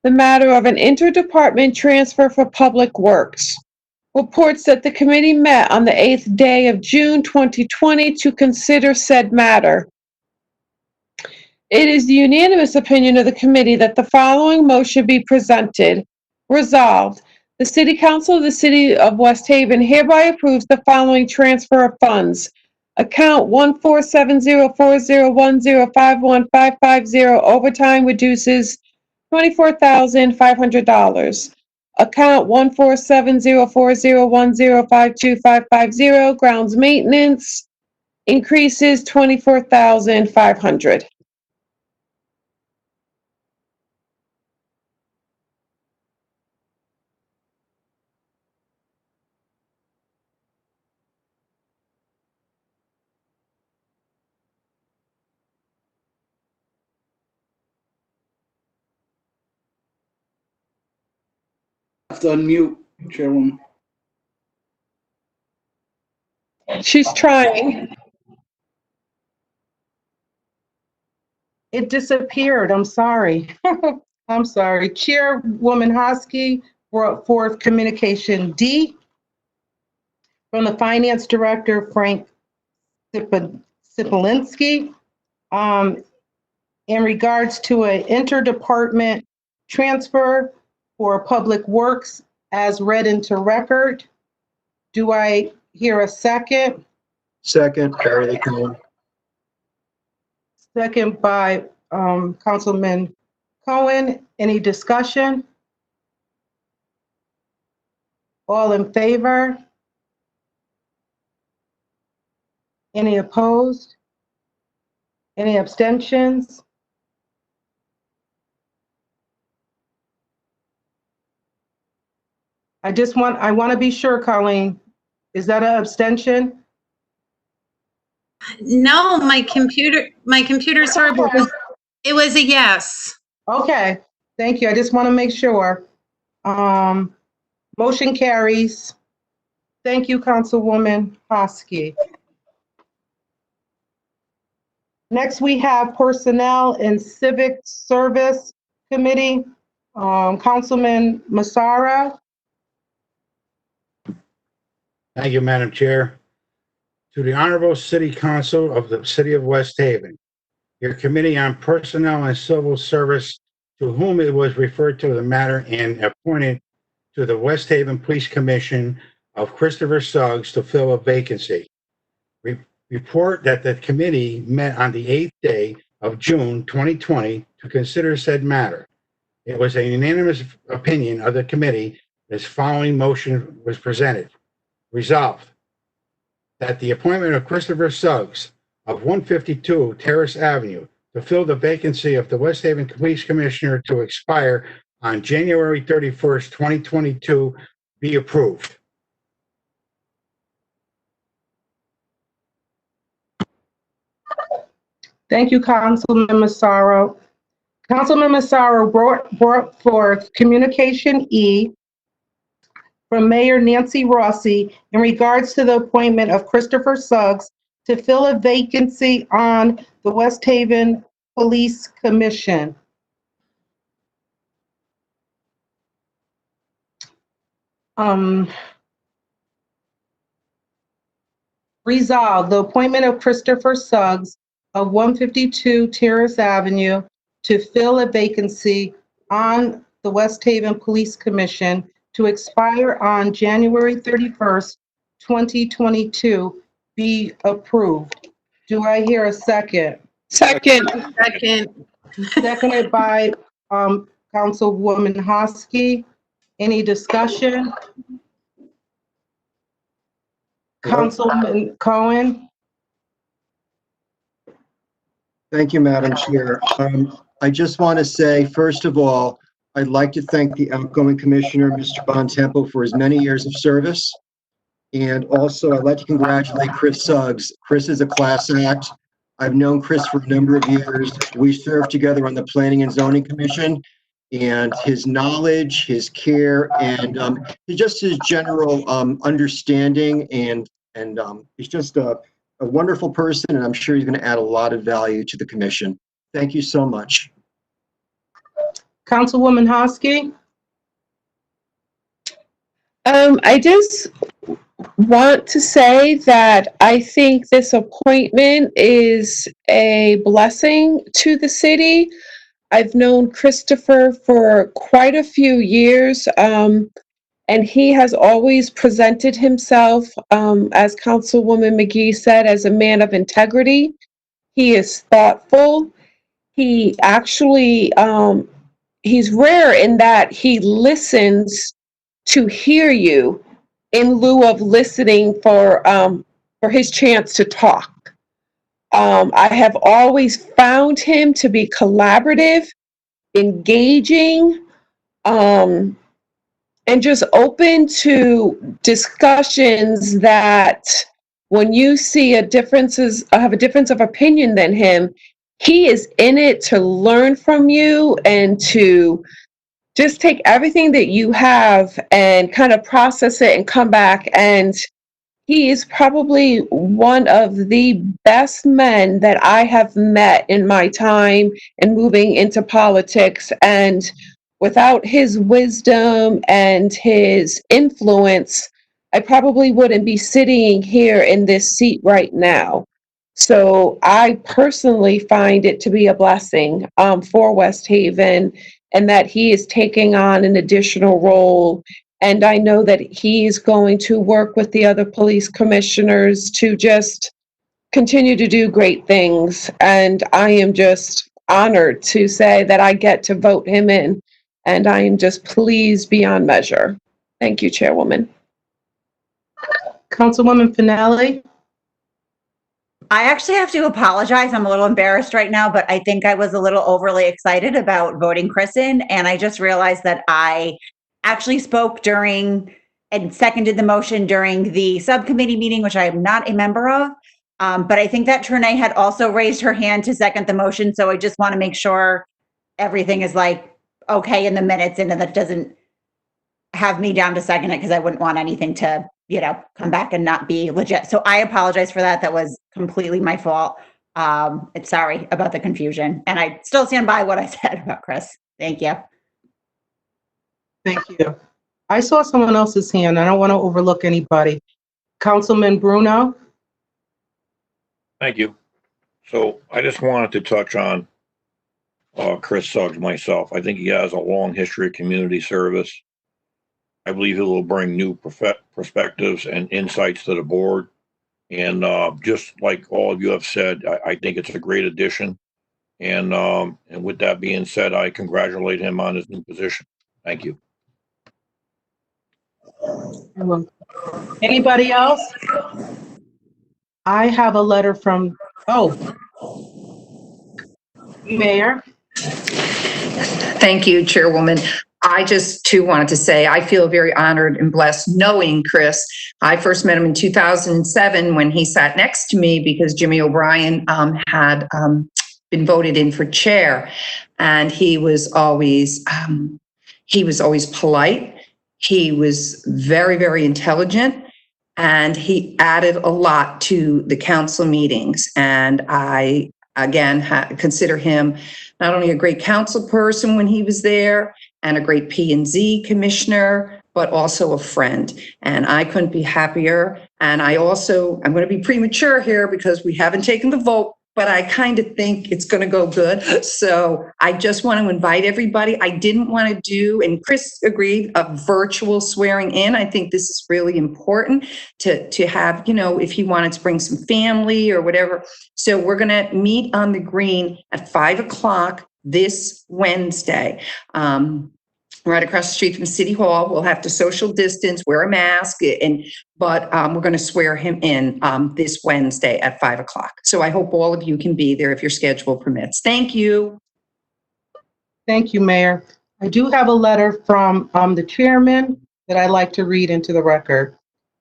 D: the matter of an interdepartment transfer for Public Works, reports that the committee met on the 8th day of June 2020 to consider said matter. It is the unanimous opinion of the committee that the following motion be presented. Resolved, the City Council of the City of West Haven hereby approves the following transfer of funds. Account 1470401051550 overtime reduces $24,500. Account 1470401052550 grounds maintenance increases $24,500.
F: Have to unmute, Chairwoman.
D: She's trying.
A: It disappeared. I'm sorry. I'm sorry. Chairwoman Hosky brought forth communication D from the Finance Director, Frank Sipolinski, in regards to an interdepartment transfer for Public Works as read into record. Do I hear a second?
H: Second, Barry Lee Cohen.
A: Second by Councilman Cohen. Any discussion? All in favor? Any opposed? Any abstentions? I want to be sure, Colleen, is that an abstention?
J: No, my computer's horrible. It was a yes.
A: Okay, thank you. I just want to make sure. Motion carries. Thank you, Councilwoman Hosky. Next, we have Personnel and Civic Service Committee. Councilman Massaro.
G: Thank you, Madam Chair. To the Honorable City Council of the City of West Haven, your Committee on Personnel and Civil Service, to whom it was referred to the matter and appointed to the West Haven Police Commission of Christopher Suggs to fill a vacancy. Report that the committee met on the 8th day of June 2020 to consider said matter. It was a unanimous opinion of the committee. This following motion was presented. Resolved, that the appointment of Christopher Suggs of 152 Terrace Avenue to fill the vacancy of the West Haven Police Commissioner to expire on January 31st, 2022 be approved.
A: Thank you, Councilman Massaro. Councilman Massaro brought forth communication E from Mayor Nancy Rossi in regards to the appointment of Christopher Suggs to fill a vacancy on the West Haven Police Commission. Resolve the appointment of Christopher Suggs of 152 Terrace Avenue to fill a vacancy on the West Haven Police Commission to expire on January 31st, 2022 be approved. Do I hear a second?
D: Second.
J: Second.
A: Seconded by Councilwoman Hosky. Any discussion? Councilman Cohen?
H: Thank you, Madam Chair. I just want to say, first of all, I'd like to thank the outgoing commissioner, Mr. Bontempo, for his many years of service. And also, I'd like to congratulate Chris Suggs. Chris is a class act. I've known Chris for a number of years. We served together on the Planning and Zoning Commission, and his knowledge, his care, and just his general understanding, and he's just a wonderful person, and I'm sure he's going to add a lot of value to the commission. Thank you so much.
A: Councilwoman Hosky?
D: I just want to say that I think this appointment is a blessing to the city. I've known Christopher for quite a few years, and he has always presented himself, as Councilwoman McGee said, as a man of integrity. He is thoughtful. He actually, he's rare in that he listens to hear you in lieu of listening for his chance to talk. I have always found him to be collaborative, engaging, and just open to discussions that when you see have a difference of opinion than him, he is in it to learn from you and to just take everything that you have and kind of process it and come back. And he is probably one of the best men that I have met in my time in moving into politics. And without his wisdom and his influence, I probably wouldn't be sitting here in this seat right now. So I personally find it to be a blessing for West Haven, and that he is taking on an additional role. And I know that he's going to work with the other police commissioners to just continue to do great things. And I am just honored to say that I get to vote him in. And I am just pleased beyond measure. Thank you, Chairwoman.
A: Councilwoman Finelli?
E: I actually have to apologize. I'm a little embarrassed right now, but I think I was a little overly excited about voting Chris in. And I just realized that I actually spoke during and seconded the motion during the subcommittee meeting, which I am not a member of. But I think that Trinae had also raised her hand to second the motion. So I just want to make sure everything is like okay in the minutes and that doesn't have me down to second it, because I wouldn't want anything to, come back and not be legit. So I apologize for that. That was completely my fault. It's sorry about the confusion. And I still stand by what I said about Chris. Thank you.
A: Thank you. I saw someone else's hand. I don't want to overlook anybody. Councilman Bruno?
M: Thank you. So I just wanted to touch on Chris Suggs myself. I think he has a long history of community service. I believe he will bring new perspectives and insights to the board. And just like all of you have said, I think it's a great addition. And with that being said, I congratulate him on his new position. Thank you.
A: Anybody else? I have a letter from, Mayor.
N: Thank you, Chairwoman. I just too wanted to say I feel very honored and blessed knowing Chris. I first met him in 2007 when he sat next to me because Jimmy O'Brien had been voted in for chair, and he was always polite. He was very, very intelligent, and he added a lot to the council meetings. And I, again, consider him not only a great council person when he was there and a great P&Z commissioner, but also a friend. And I couldn't be happier. And I'm going to be premature here because we haven't taken the vote, but I kind of think it's going to go good. So I just want to invite everybody. I didn't want to do, and Chris agreed, a virtual swearing in. I think this is really important to have, if he wanted to bring some family or whatever. So we're going to meet on the green at 5:00 this Wednesday. Right across the street from City Hall. We'll have to social distance, wear a mask, but we're going to swear him in this Wednesday at 5:00. So I hope all of you can be there if your schedule permits. Thank you.
A: Thank you, Mayor. I do have a letter from the chairman that I'd like to read into the record.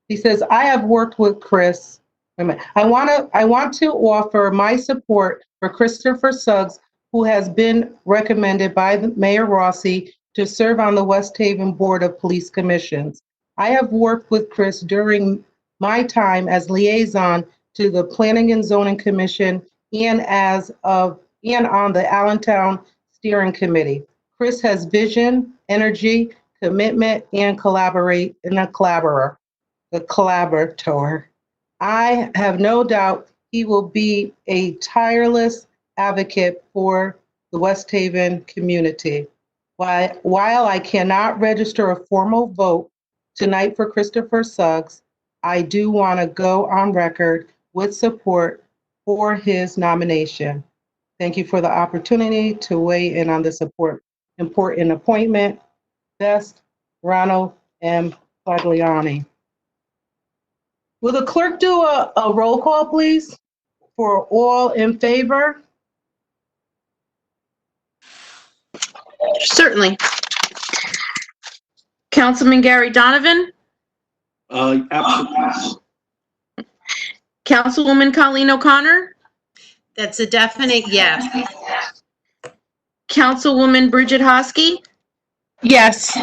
A: He says, I have worked with Chris. I want to offer my support for Christopher Suggs, who has been recommended by Mayor Rossi to serve on the West Haven Board of Police Commissions. I have worked with Chris during my time as liaison to the Planning and Zoning Commission and on the Allentown Steering Committee. Chris has vision, energy, commitment, and a collaborator. I have no doubt he will be a tireless advocate for the West Haven community. While I cannot register a formal vote tonight for Christopher Suggs, I do want to go on record with support for his nomination. Thank you for the opportunity to weigh in on this important appointment. Best, Ronald M. Quagliani. Will the clerk do a roll call, please, for all in favor?
B: Certainly. Councilman Gary Donovan,
F: Absolutely.
B: Councilwoman Colleen O'Connor,
J: That's a definite yes.
B: Councilwoman Bridget Hosky,
D: Yes.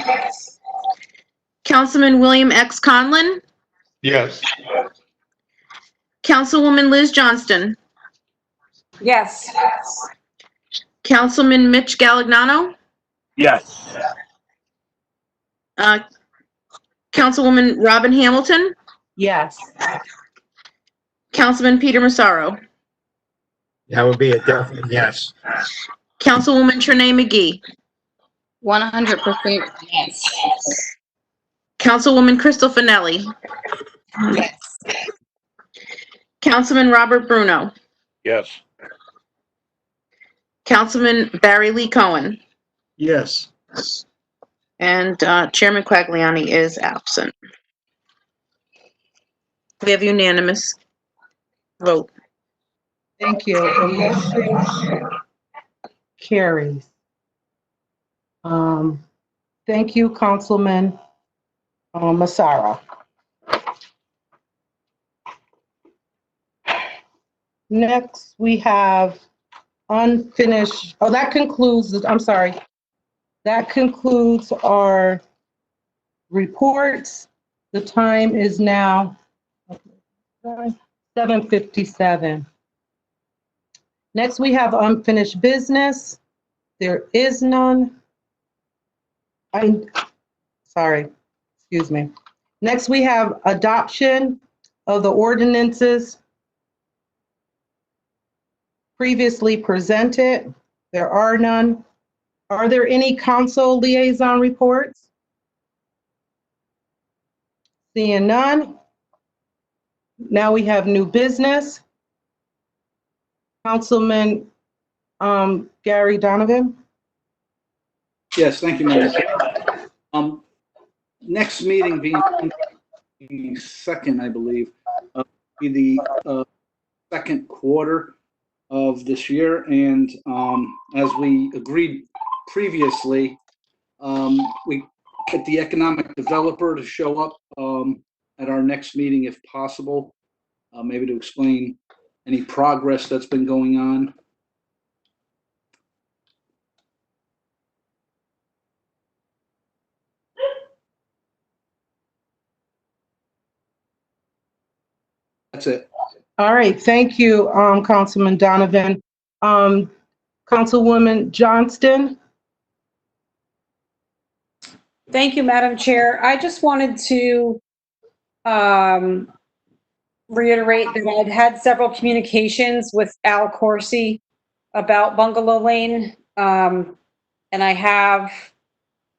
B: Councilman William X. Conlon,
C: Yes.
B: Councilwoman Liz Johnston,
E: Yes.
B: Councilman Mitch Galignano,
L: Yes.
B: Councilwoman Robin Hamilton,
A: Yes.
B: Councilman Peter Massaro,
G: That would be a definite yes.
B: Councilwoman Trinae McGee,
K: 100% yes.
B: Councilwoman Crystal Finelli,
E: Yes.
B: Councilman Robert Bruno,
M: Yes.
B: Councilman Barry Lee Cohen,
H: Yes.
B: and Chairman Quagliani is absent. We have unanimous vote.
A: Thank you. The motion carries. Thank you, Councilman Massaro. Next, we have unfinished, that concludes our reports. The time is now 7:57. Next, we have unfinished business. There is none. Excuse me. Next, we have adoption of the ordinances previously presented. There are none. Are there any council liaison reports? Seeing none. Now we have new business. Councilman Gary Donovan.
F: Yes, thank you, Mayor. Next meeting being the second, I believe, be the second quarter of this year. And as we agreed previously, we get the economic developer to show up at our next meeting if possible, maybe to explain any progress that's been going on. That's it.
A: All right, thank you, Councilman Donovan. Councilwoman Johnston?
O: Thank you, Madam Chair. I just wanted to reiterate that I've had several communications with Al Corsi about Bungalow Lane. And I have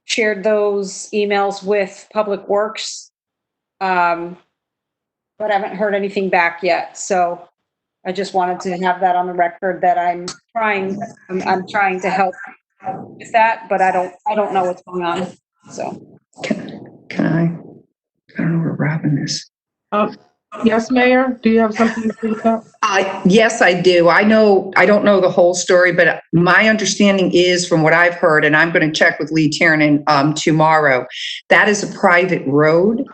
O: shared those emails with Public Works. But I haven't heard anything back yet. So I just wanted to have that on the record that I'm trying to help with that, but I don't know what's going on. So.
N: Can I don't know where Robin is.
A: Yes, Mayor, do you have something to say with that?
N: Yes, I do. I don't know the whole story, but my understanding is from what I've heard, and I'm going to check with Lee Tiernan tomorrow, that is a private road.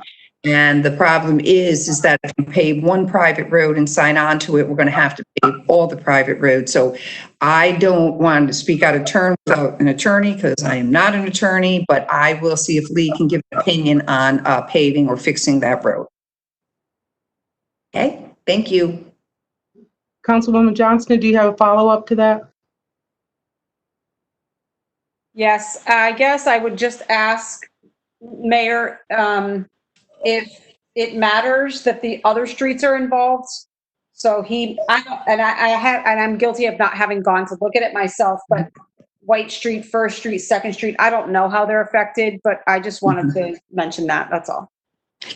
N: And the problem is that if we pave one private road and sign on to it, we're going to have to pave all the private roads. So I don't want to speak out of turn without an attorney because I am not an attorney, but I will see if Lee can give an opinion on paving or fixing that road. Okay, thank you.
A: Councilwoman Johnston, do you have a follow-up to that?
O: Yes, I guess I would just ask, Mayor, if it matters that the other streets are involved. So I'm guilty of not having gone to look at it myself, but White Street, First Street, Second Street, I don't know how they're affected, but I just wanted to mention that, that's all.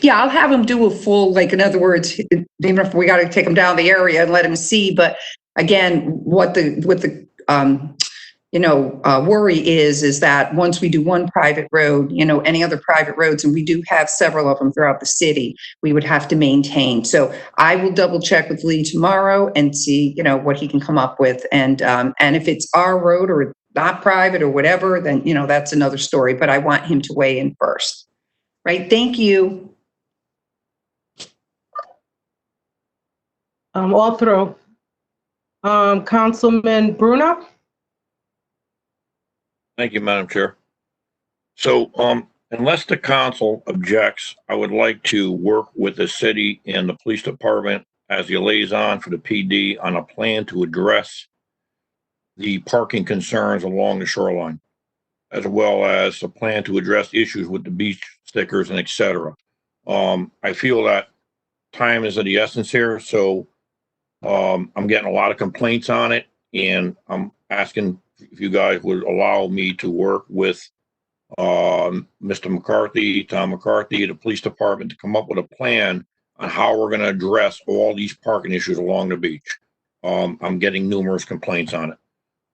N: Yeah, I'll have him do a full, like, in other words, even if we got to take him down the area and let him see, but again, what the worry is that once we do one private road, any other private roads, and we do have several of them throughout the city, we would have to maintain. So I will double check with Lee tomorrow and see, what he can come up with. And if it's our road or not private or whatever, then, that's another story, but I want him to weigh in first. Right? Thank you.
A: All through. Councilman Bruno?
M: Thank you, Madam Chair. So, unless the council objects, I would like to work with the city and the police department as the liaison for the PD on a plan to address the parking concerns along the shoreline, as well as a plan to address issues with the beach stickers and et cetera. I feel that time is of the essence here, so I'm getting a lot of complaints on it, and I'm asking if you guys would allow me to work with Mr. McCarthy, Tom McCarthy, the police department to come up with a plan on how we're going to address all these parking issues along the beach. I'm getting numerous complaints on it.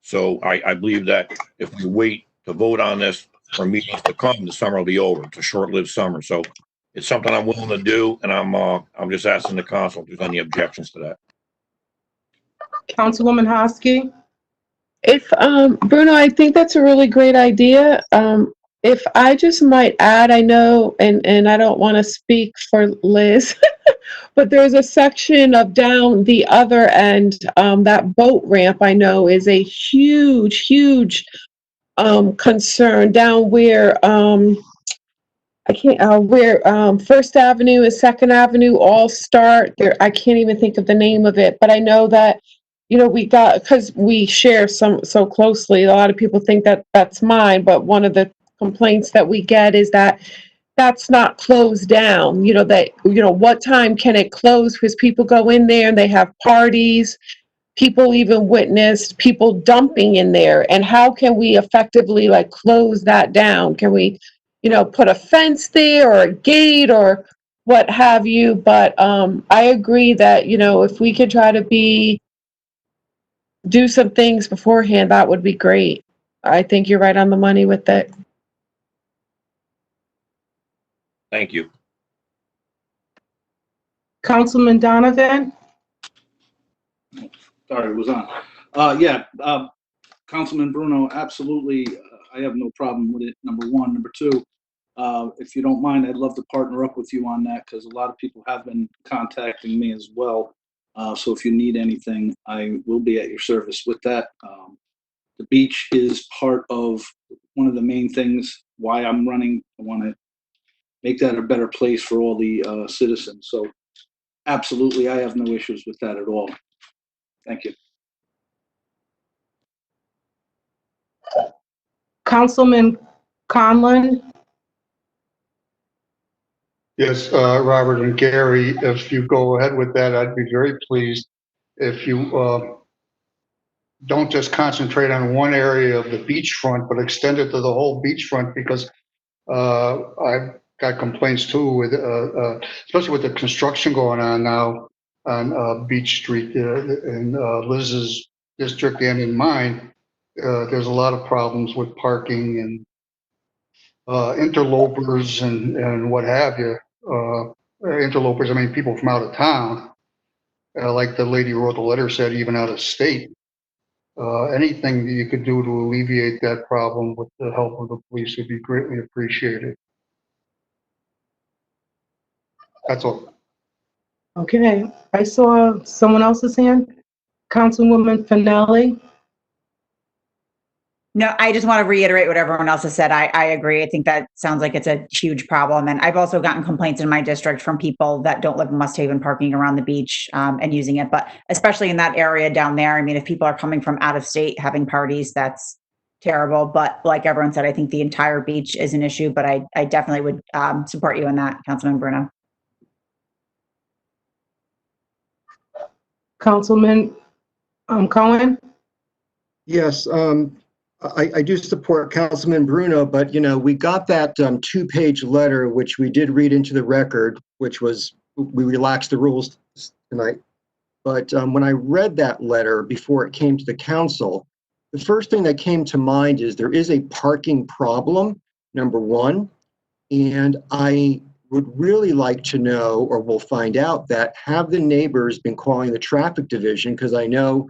M: So I believe that if we wait to vote on this for meetings to come, the summer will be over. It's a short-lived summer. So it's something I'm willing to do, and I'm just asking the council if there's any objections to that.
A: Councilwoman Hosky?
D: If, Bruno, I think that's a really great idea. If I just might add, I know, and I don't want to speak for Liz, but there's a section of down the other end, that boat ramp I know is a huge concern down where, where First Avenue and Second Avenue all start there. I can't even think of the name of it, but I know that, because we share so closely, a lot of people think that that's mine, but one of the complaints that we get is that that's not closed down, what time can it close? Because people go in there and they have parties. People even witnessed people dumping in there. And how can we effectively close that down? Can we, put a fence there or a gate or what have you? But I agree that, if we could try to do some things beforehand, that would be great. I think you're right on the money with it.
M: Thank you.
A: Councilman Donovan?
F: Sorry, it was on. Councilman Bruno, absolutely. I have no problem with it, number one. Number two, if you don't mind, I'd love to partner up with you on that because a lot of people have been contacting me as well. So if you need anything, I will be at your service with that. The beach is part of one of the main things why I'm running. I want to make that a better place for all the citizens. So absolutely, I have no issues with that at all. Thank you.
A: Councilman Conlon?
C: Yes, Robert and Gary, if you go ahead with that, I'd be very pleased if you don't just concentrate on one area of the beachfront, but extend it to the whole beachfront, because I've got complaints too with, especially with the construction going on now on Beach Street in Liz's district and in mine. There's a lot of problems with parking and interlopers and what have you. Interlopers, I mean, people from out of town, like the lady who wrote the letter said, even out of state. Anything that you could do to alleviate that problem with the help of the police would be greatly appreciated. That's all.
A: Okay, I saw someone else's hand. Councilwoman Finelli.
E: No, I just want to reiterate what everyone else has said. I agree. I think that sounds like it's a huge problem. And I've also gotten complaints in my district from people that don't live in West Haven parking around the beach and using it. But especially in that area down there, I mean, if people are coming from out of state having parties, that's terrible. But like everyone said, I think the entire beach is an issue. But I definitely would support you in that, Councilman Bruno.
A: Councilman Cohen.
H: Yes, I do support Councilman Bruno, but we got that 2-page letter, which we did read into the record, which was, we relaxed the rules tonight. But when I read that letter before it came to the council, the first thing that came to mind is there is a parking problem, number one. And I would really like to know, or we'll find out, that have the neighbors been calling the traffic division? Because I know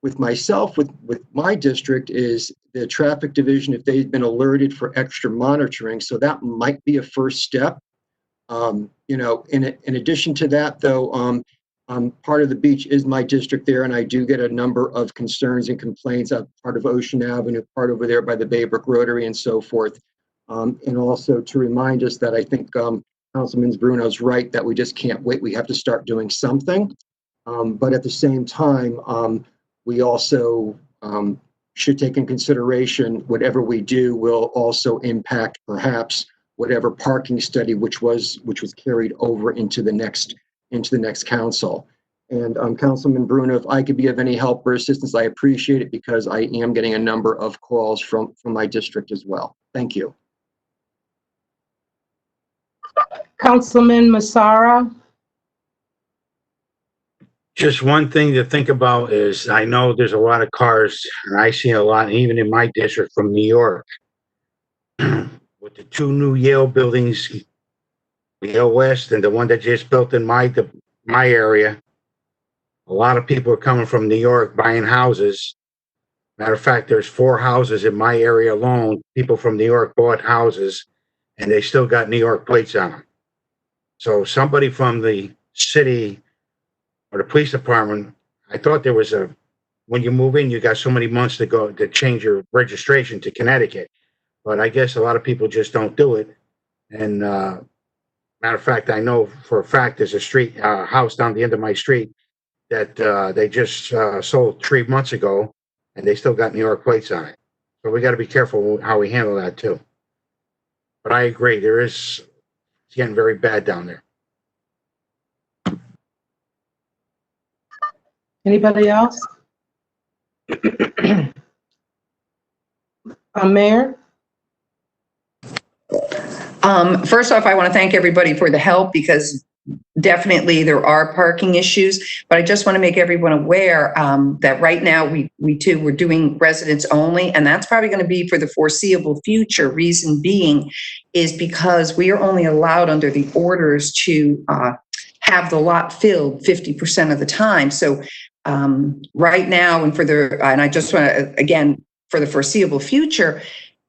H: with myself, with my district, is the traffic division, if they've been alerted for extra monitoring. So that might be a first step. In addition to that, though, part of the beach is my district there, and I do get a number of concerns and complaints of part of Ocean Avenue, part over there by the Baybrook Rotary and so forth. And also to remind us that I think Councilman Bruno's right, that we just can't wait. We have to start doing something. But at the same time, we also should take in consideration whatever we do will also impact perhaps whatever parking study which was carried over into the next council. And Councilman Bruno, if I could be of any help or assistance, I appreciate it, because I am getting a number of calls from my district as well. Thank you.
A: Councilman Massara.
G: Just one thing to think about is, I know there's a lot of cars, and I see a lot, even in my district, from New York. With the 2 new Yale buildings, Yale West and the one that just built in my area, a lot of people are coming from New York buying houses. Matter of fact, there's 4 houses in my area alone. People from New York bought houses, and they still got New York plates on them. So somebody from the city or the police department, I thought there was when you move in, you got so many months to go to change your registration to Connecticut. But I guess a lot of people just don't do it. And matter of fact, I know for a fact there's a house down the end of my street that they just sold 3 months ago, and they still got New York plates on it. So we got to be careful how we handle that too. But I agree, it's getting very bad down there.
A: Anybody else? Mayor?
N: First off, I want to thank everybody for the help, because definitely there are parking issues, but I just want to make everyone aware that right now we're doing residents only, and that's probably going to be for the foreseeable future. Reason being is because we are only allowed under the orders to have the lot filled 50% of the time. So right now, and I just want to, again, for the foreseeable future,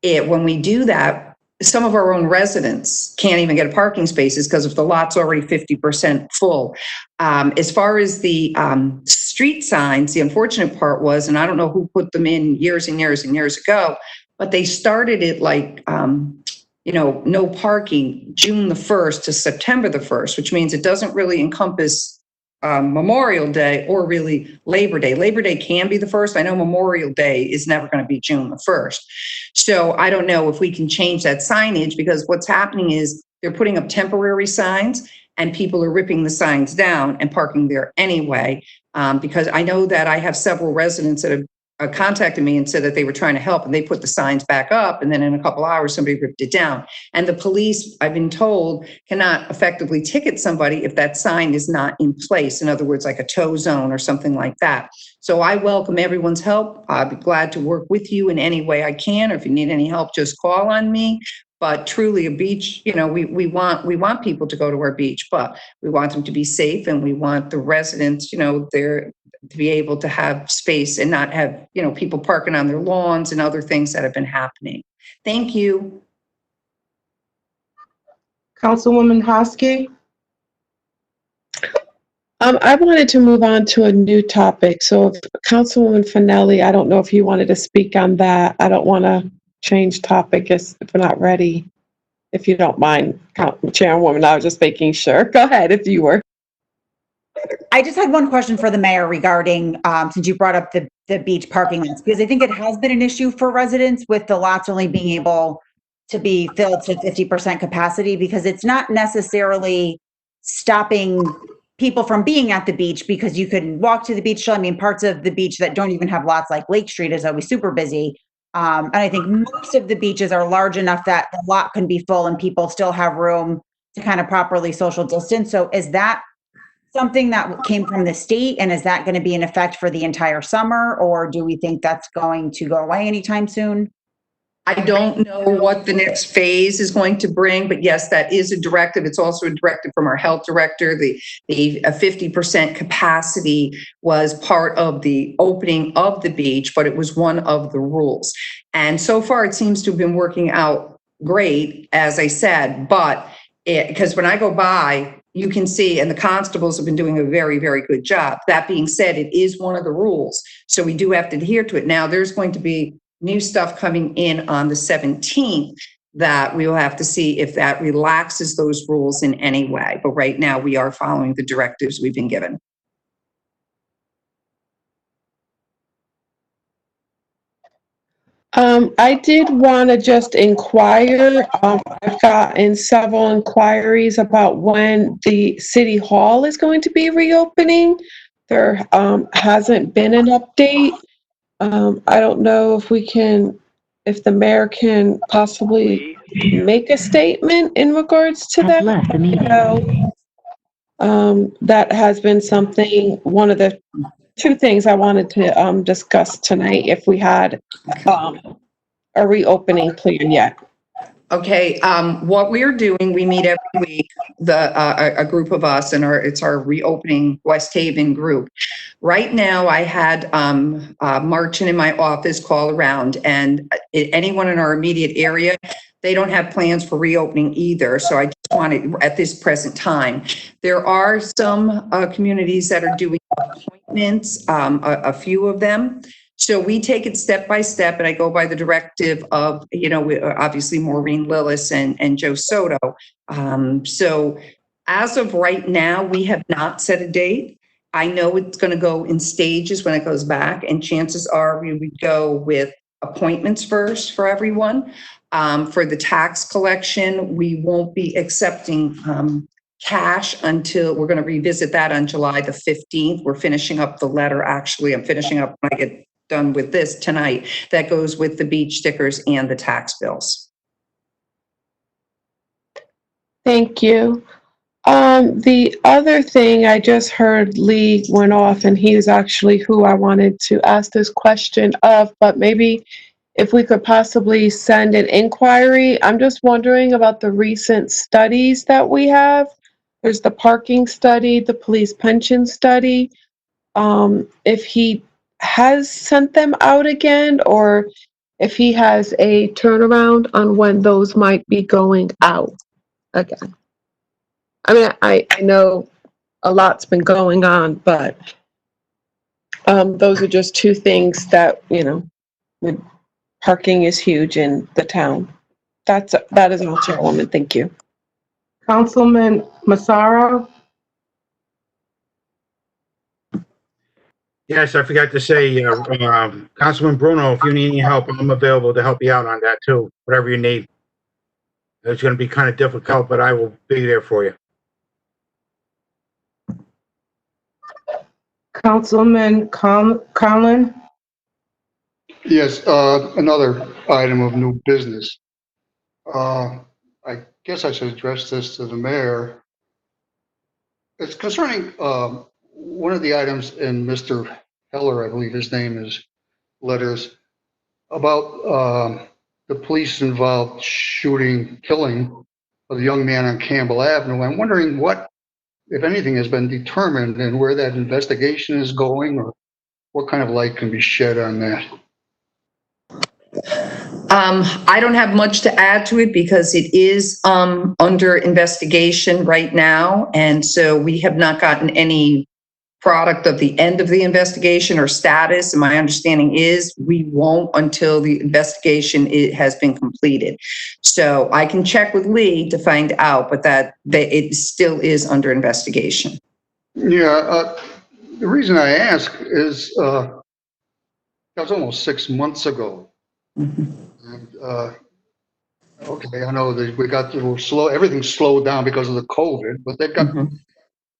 N: when we do that, some of our own residents can't even get parking spaces because if the lot's already 50% full. As far as the street signs, the unfortunate part was, and I don't know who put them in years and years and years ago, but they started it like, no parking June the 1st to September the 1st, which means it doesn't really encompass Memorial Day or really Labor Day. Labor Day can be the 1st. I know Memorial Day is never going to be June the 1st. So I don't know if we can change that signage, because what's happening is They're putting up temporary signs, and people are ripping the signs down and parking there anyway. Because I know that I have several residents that have contacted me and said that they were trying to help, and they put the signs back up, and then in a couple hours, somebody ripped it down. And the police, I've been told, cannot effectively ticket somebody if that sign is not in place. In other words, like a tow zone or something like that. So I welcome everyone's help. I'd be glad to work with you in any way I can, or if you need any help, just call on me. But truly, a beach, you know, we want people to go to our beach, but we want them to be safe, and we want the residents, you know, there to be able to have space and not have, you know, people parking on their lawns and other things that have been happening. Thank you.
A: Councilwoman Hosky?
D: I wanted to move on to a new topic. So if Councilwoman Finelli, I don't know if you wanted to speak on that. I don't want to change topic if we're not ready. If you don't mind, Chairwoman, I was just making sure. Go ahead if you were.
E: I just had one question for the mayor regarding, since you brought up the beach parking lots, because I think it has been an issue for residents with the lots only being able to be filled to 50% capacity, because it's not necessarily stopping people from being at the beach, because you can walk to the beach. I mean, parts of the beach that don't even have lots, like Lake Street, is always super busy. And I think most of the beaches are large enough that the lot can be full and people still have room to kind of properly social distance. So is that something that came from the state, and is that going to be in effect for the entire summer, or do we think that's going to go away anytime soon?
N: I don't know what the next phase is going to bring, but yes, that is a directive. It's also a directive from our health director. The 50% capacity was part of the opening of the beach, but it was one of the rules. And so far, it seems to have been working out great, as I said, but because when I go by, you can see, and the constables have been doing a very, very good job. That being said, it is one of the rules, so we do have to adhere to it. Now, there's going to be new stuff coming in on the 17th that we will have to see if that relaxes those rules in any way. But right now, we are following the directives we've been given.
D: I did want to just inquire. I've gotten several inquiries about when the city hall is going to be reopening. There hasn't been an update. I don't know if if the mayor can possibly make a statement in regards to that.
I: Left the meeting.
D: That has been something, one of the two things I wanted to discuss tonight, if we had a reopening plan yet.
N: Okay, what we're doing, we meet every week, a group of us, and it's our reopening West Haven group. Right now, I had Martin in my office call around, and anyone in our immediate area, they don't have plans for reopening either. So I just wanted, at this present time, there are some communities that are doing appointments, a few of them. So we take it step by step, and I go by the directive of, you know, obviously Maureen Lillis and Joe Soto. So as of right now, we have not set a date. I know it's going to go in stages when it goes back, and chances are we would go with appointments first for everyone. For the tax collection, we won't be accepting cash until we're going to revisit that on July the 15th. We're finishing up the letter. Actually, I'm finishing up when I get done with this tonight. That goes with the beach stickers and the tax bills.
D: Thank you. The other thing, I just heard Lee went off, and he was actually who I wanted to ask this question of, but maybe if we could possibly send an inquiry. I'm just wondering about the recent studies that we have. There's the parking study, the police pension study. If he has sent them out again, or if he has a turnaround on when those might be going out again. I mean, I know a lot's been going on, but those are just two things that, you know, parking is huge in the town. That is all, Chairwoman. Thank you.
A: Councilman Massaro?
G: Yes, I forgot to say, Councilman Bruno, if you need any help, I'm available to help you out on that too, whatever you need. It's going to be kind of difficult, but I will be there for you.
A: Councilman Conlon?
C: Yes, another item of new business. I guess I should address this to the mayor. It's concerning one of the items in Mr. Heller, I believe his name is, letters about the police involved killing of the young man on Campbell Avenue. I'm wondering what, if anything, has been determined and where that investigation is going, or what kind of light can be shed on that.
N: I don't have much to add to it because it is under investigation right now. And so we have not gotten any product of the end of the investigation or status. And my understanding is we won't until the investigation has been completed. So I can check with Lee to find out, but that it still is under investigation.
C: Yeah, the reason I ask is that was almost 6 months ago. And, okay, I know that we got everything slowed down because of the COVID, but they've got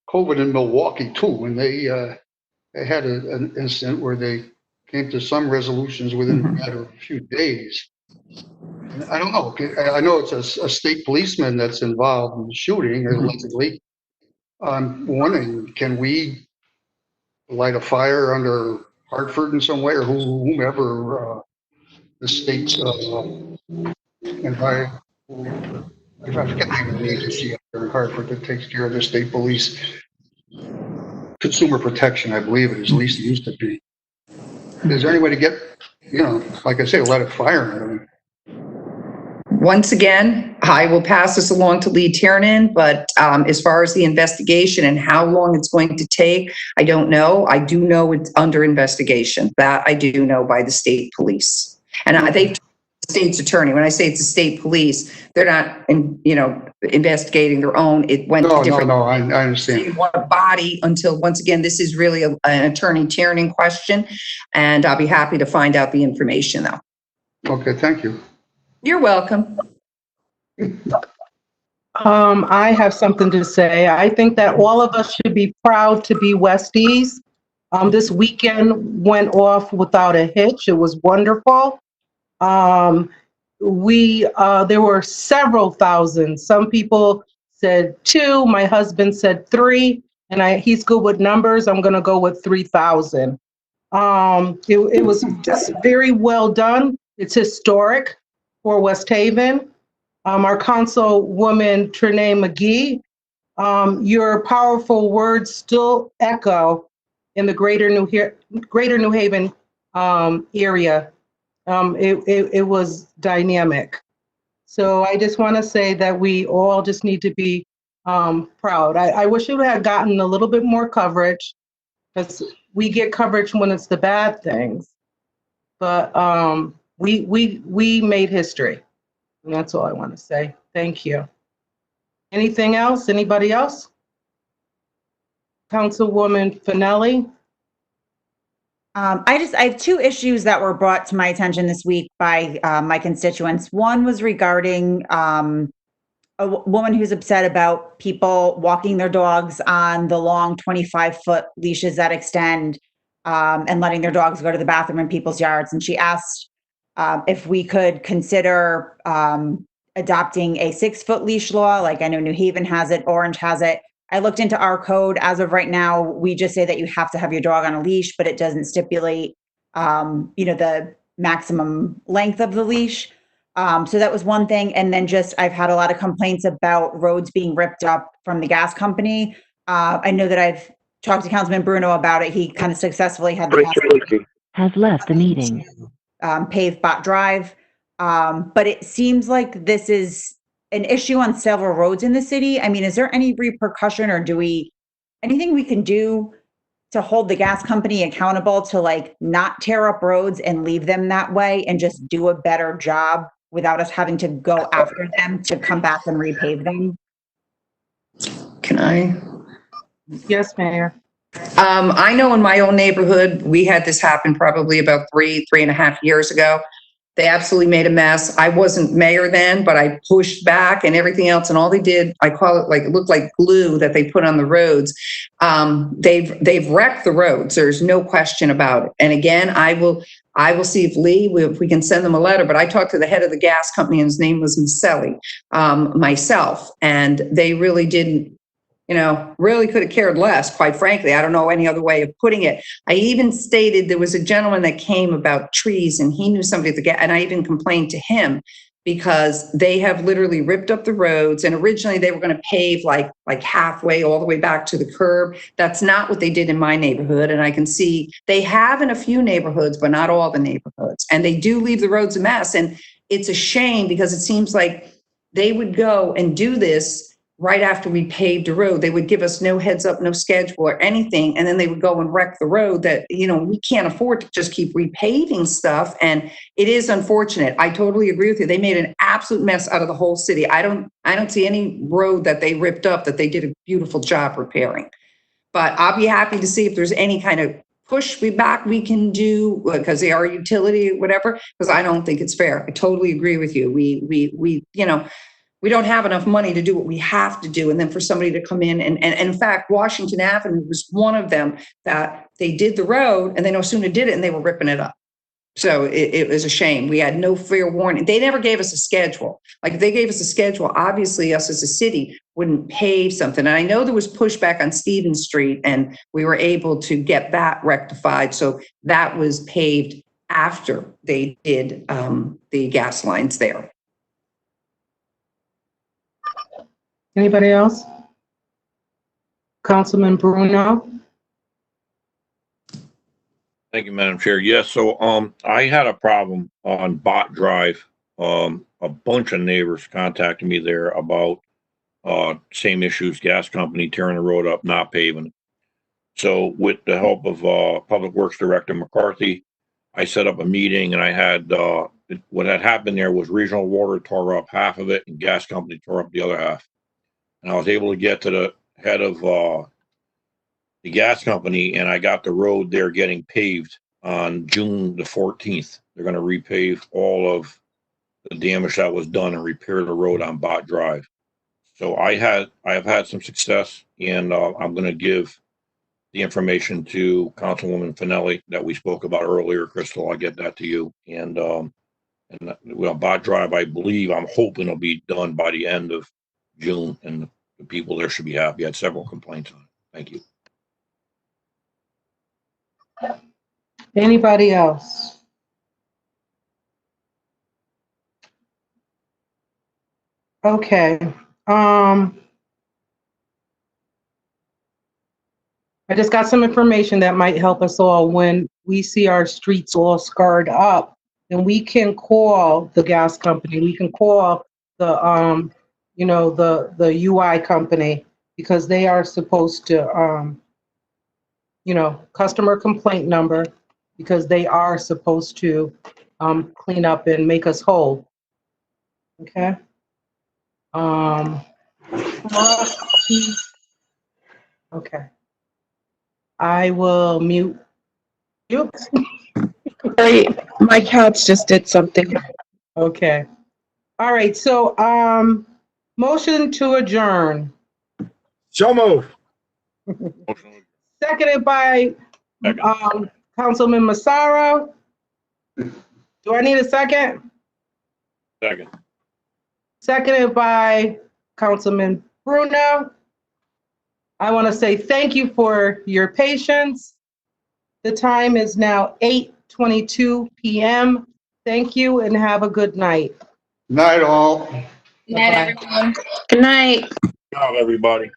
C: COVID in Milwaukee too, and they had an incident where they came to some resolutions within a matter of a few days. And I don't know. I know it's a state policeman that's involved in the shooting, allegedly. I'm wondering, can we light a fire under Hartford in some way, or whomever the state's environment? I forget the name of the agency up there in Hartford that takes care of the state police. Consumer protection, I believe it is, at least it used to be. Is there any way to get, like I say, light a fire?
N: Once again, I will pass this along to Lee Tiernan, but as far as the investigation and how long it's going to take, I don't know. I do know it's under investigation. That I do know by the state police. And they state's attorney. When I say it's the state police, they're not, investigating their own. It went to different.
C: No, I understand.
N: So you want a body until, once again, this is really an attorney Tiernan question, and I'll be happy to find out the information though.
C: Okay, thank you.
N: You're welcome.
A: I have something to say. I think that all of us should be proud to be Westies. This weekend went off without a hitch. It was wonderful. There were several thousand. Some people said 2. My husband said 3, and he's good with numbers. I'm going to go with 3,000. It was just very well done. It's historic for West Haven. Our councilwoman, Trenae McGee, your powerful words still echo in the greater New Haven area. It was dynamic. So I just want to say that we all just need to be proud. I wish it had gotten a little bit more coverage, because we get coverage when it's the bad things. But we made history. And that's all I want to say. Thank you. Anything else? Anybody else? Councilwoman Finelli?
E: I have 2 issues that were brought to my attention this week by my constituents. One was regarding a woman who's upset about people walking their dogs on the long 25-foot leashes that extend and letting their dogs go to the bathroom in people's yards. And she asked if we could consider adopting a 6-foot leash law. Like, I know New Haven has it, Orange has it. I looked into our code. As of right now, we just say that you have to have your dog on a leash, but it doesn't stipulate, the maximum length of the leash. So that was one thing. And then I've had a lot of complaints about roads being ripped up from the gas company. I know that I've talked to Councilman Bruno about it. He kind of successfully had the gas
I: has left the meeting.
E: Pave Bot Drive. But it seems like this is an issue on several roads in the city. I mean, is there any repercussion, or anything we can do to hold the gas company accountable to not tear up roads and leave them that way and just do a better job without us having to go after them to come back and repave them?
N: Can I?
A: Yes, Mayor.
N: I know in my own neighborhood, we had this happen probably about 3.5 years ago. They absolutely made a mess. I wasn't mayor then, but I pushed back and everything else. And all they did, I call it like, it looked like glue that they put on the roads. They've wrecked the roads. There's no question about it. And again, I will see if if we can send them a letter, but I talked to the head of the gas company and his name was Maselli, myself, and they really didn't, really could have cared less, quite frankly. I don't know any other way of putting it. I even stated there was a gentleman that came about trees and he knew somebody at the gas, and I even complained to him because they have literally ripped up the roads, and originally they were going to pave like halfway all the way back to the curb. That's not what they did in my neighborhood, and I can see they have in a few neighborhoods, but not all the neighborhoods, and they do leave the roads a mess. And it's a shame because it seems like they would go and do this right after we paved a road. They would give us no heads up, no schedule or anything. And then they would go and wreck the road that, we can't afford to just keep repaving stuff. And it is unfortunate. I totally agree with you. They made an absolute mess out of the whole city. I don't see any road that they ripped up that they did a beautiful job repairing. But I'll be happy to see if there's any kind of push back we can do because they are a utility, whatever, because I don't think it's fair. I totally agree with you. We don't have enough money to do what we have to do. And then for somebody to come in and in fact, Washington Avenue was one of them that they did the road and they no sooner did it and they were ripping it up. So it was a shame. We had no fair warning. They never gave us a schedule. Like if they gave us a schedule, obviously us as a city wouldn't pave something. And I know there was pushback on Stevens Street and we were able to get that rectified. So that was paved after they did the gas lines there.
A: Anybody else? Councilman Bruno?
M: Thank you, Madam Chair. Yes, so I had a problem on Bot Drive. A bunch of neighbors contacted me there about same issues, gas company tearing the road up, not paving it. So with the help of Public Works Director McCarthy, I set up a meeting and I had, what had happened there was Regional Water tore up half of it and gas company tore up the other half. And I was able to get to the head of the gas company, and I got the road there getting paved on June the 14th. They're going to repave all of the damage that was done and repair the road on Bot Drive. So I have had some success, and I'm going to give the information to Councilwoman Finelli that we spoke about earlier. Crystal, I'll get that to you. And Bot Drive, I believe, I'm hoping it'll be done by the end of June, and the people there should be happy. I had several complaints on it. Thank you.
A: Anybody else? Okay. I just got some information that might help us all. When we see our streets all scarred up, then we can call the gas company. We can call the the UI company, because they are supposed to customer complaint number, because they are supposed to clean up and make us whole. Okay. Okay. I will mute you.
D: Great. My cats just did something.
A: Okay. All right. So, motion to adjourn.
G: So move.
A: Seconded by Councilman Massaro. Do I need a second?
M: Second.
A: Seconded by Councilman Bruno. I want to say thank you for your patience. The time is now 8:22 p.m. Thank you and have a good night.
C: Night all.
K: Good night, everyone.
B: Good night.
M: Good job, everybody.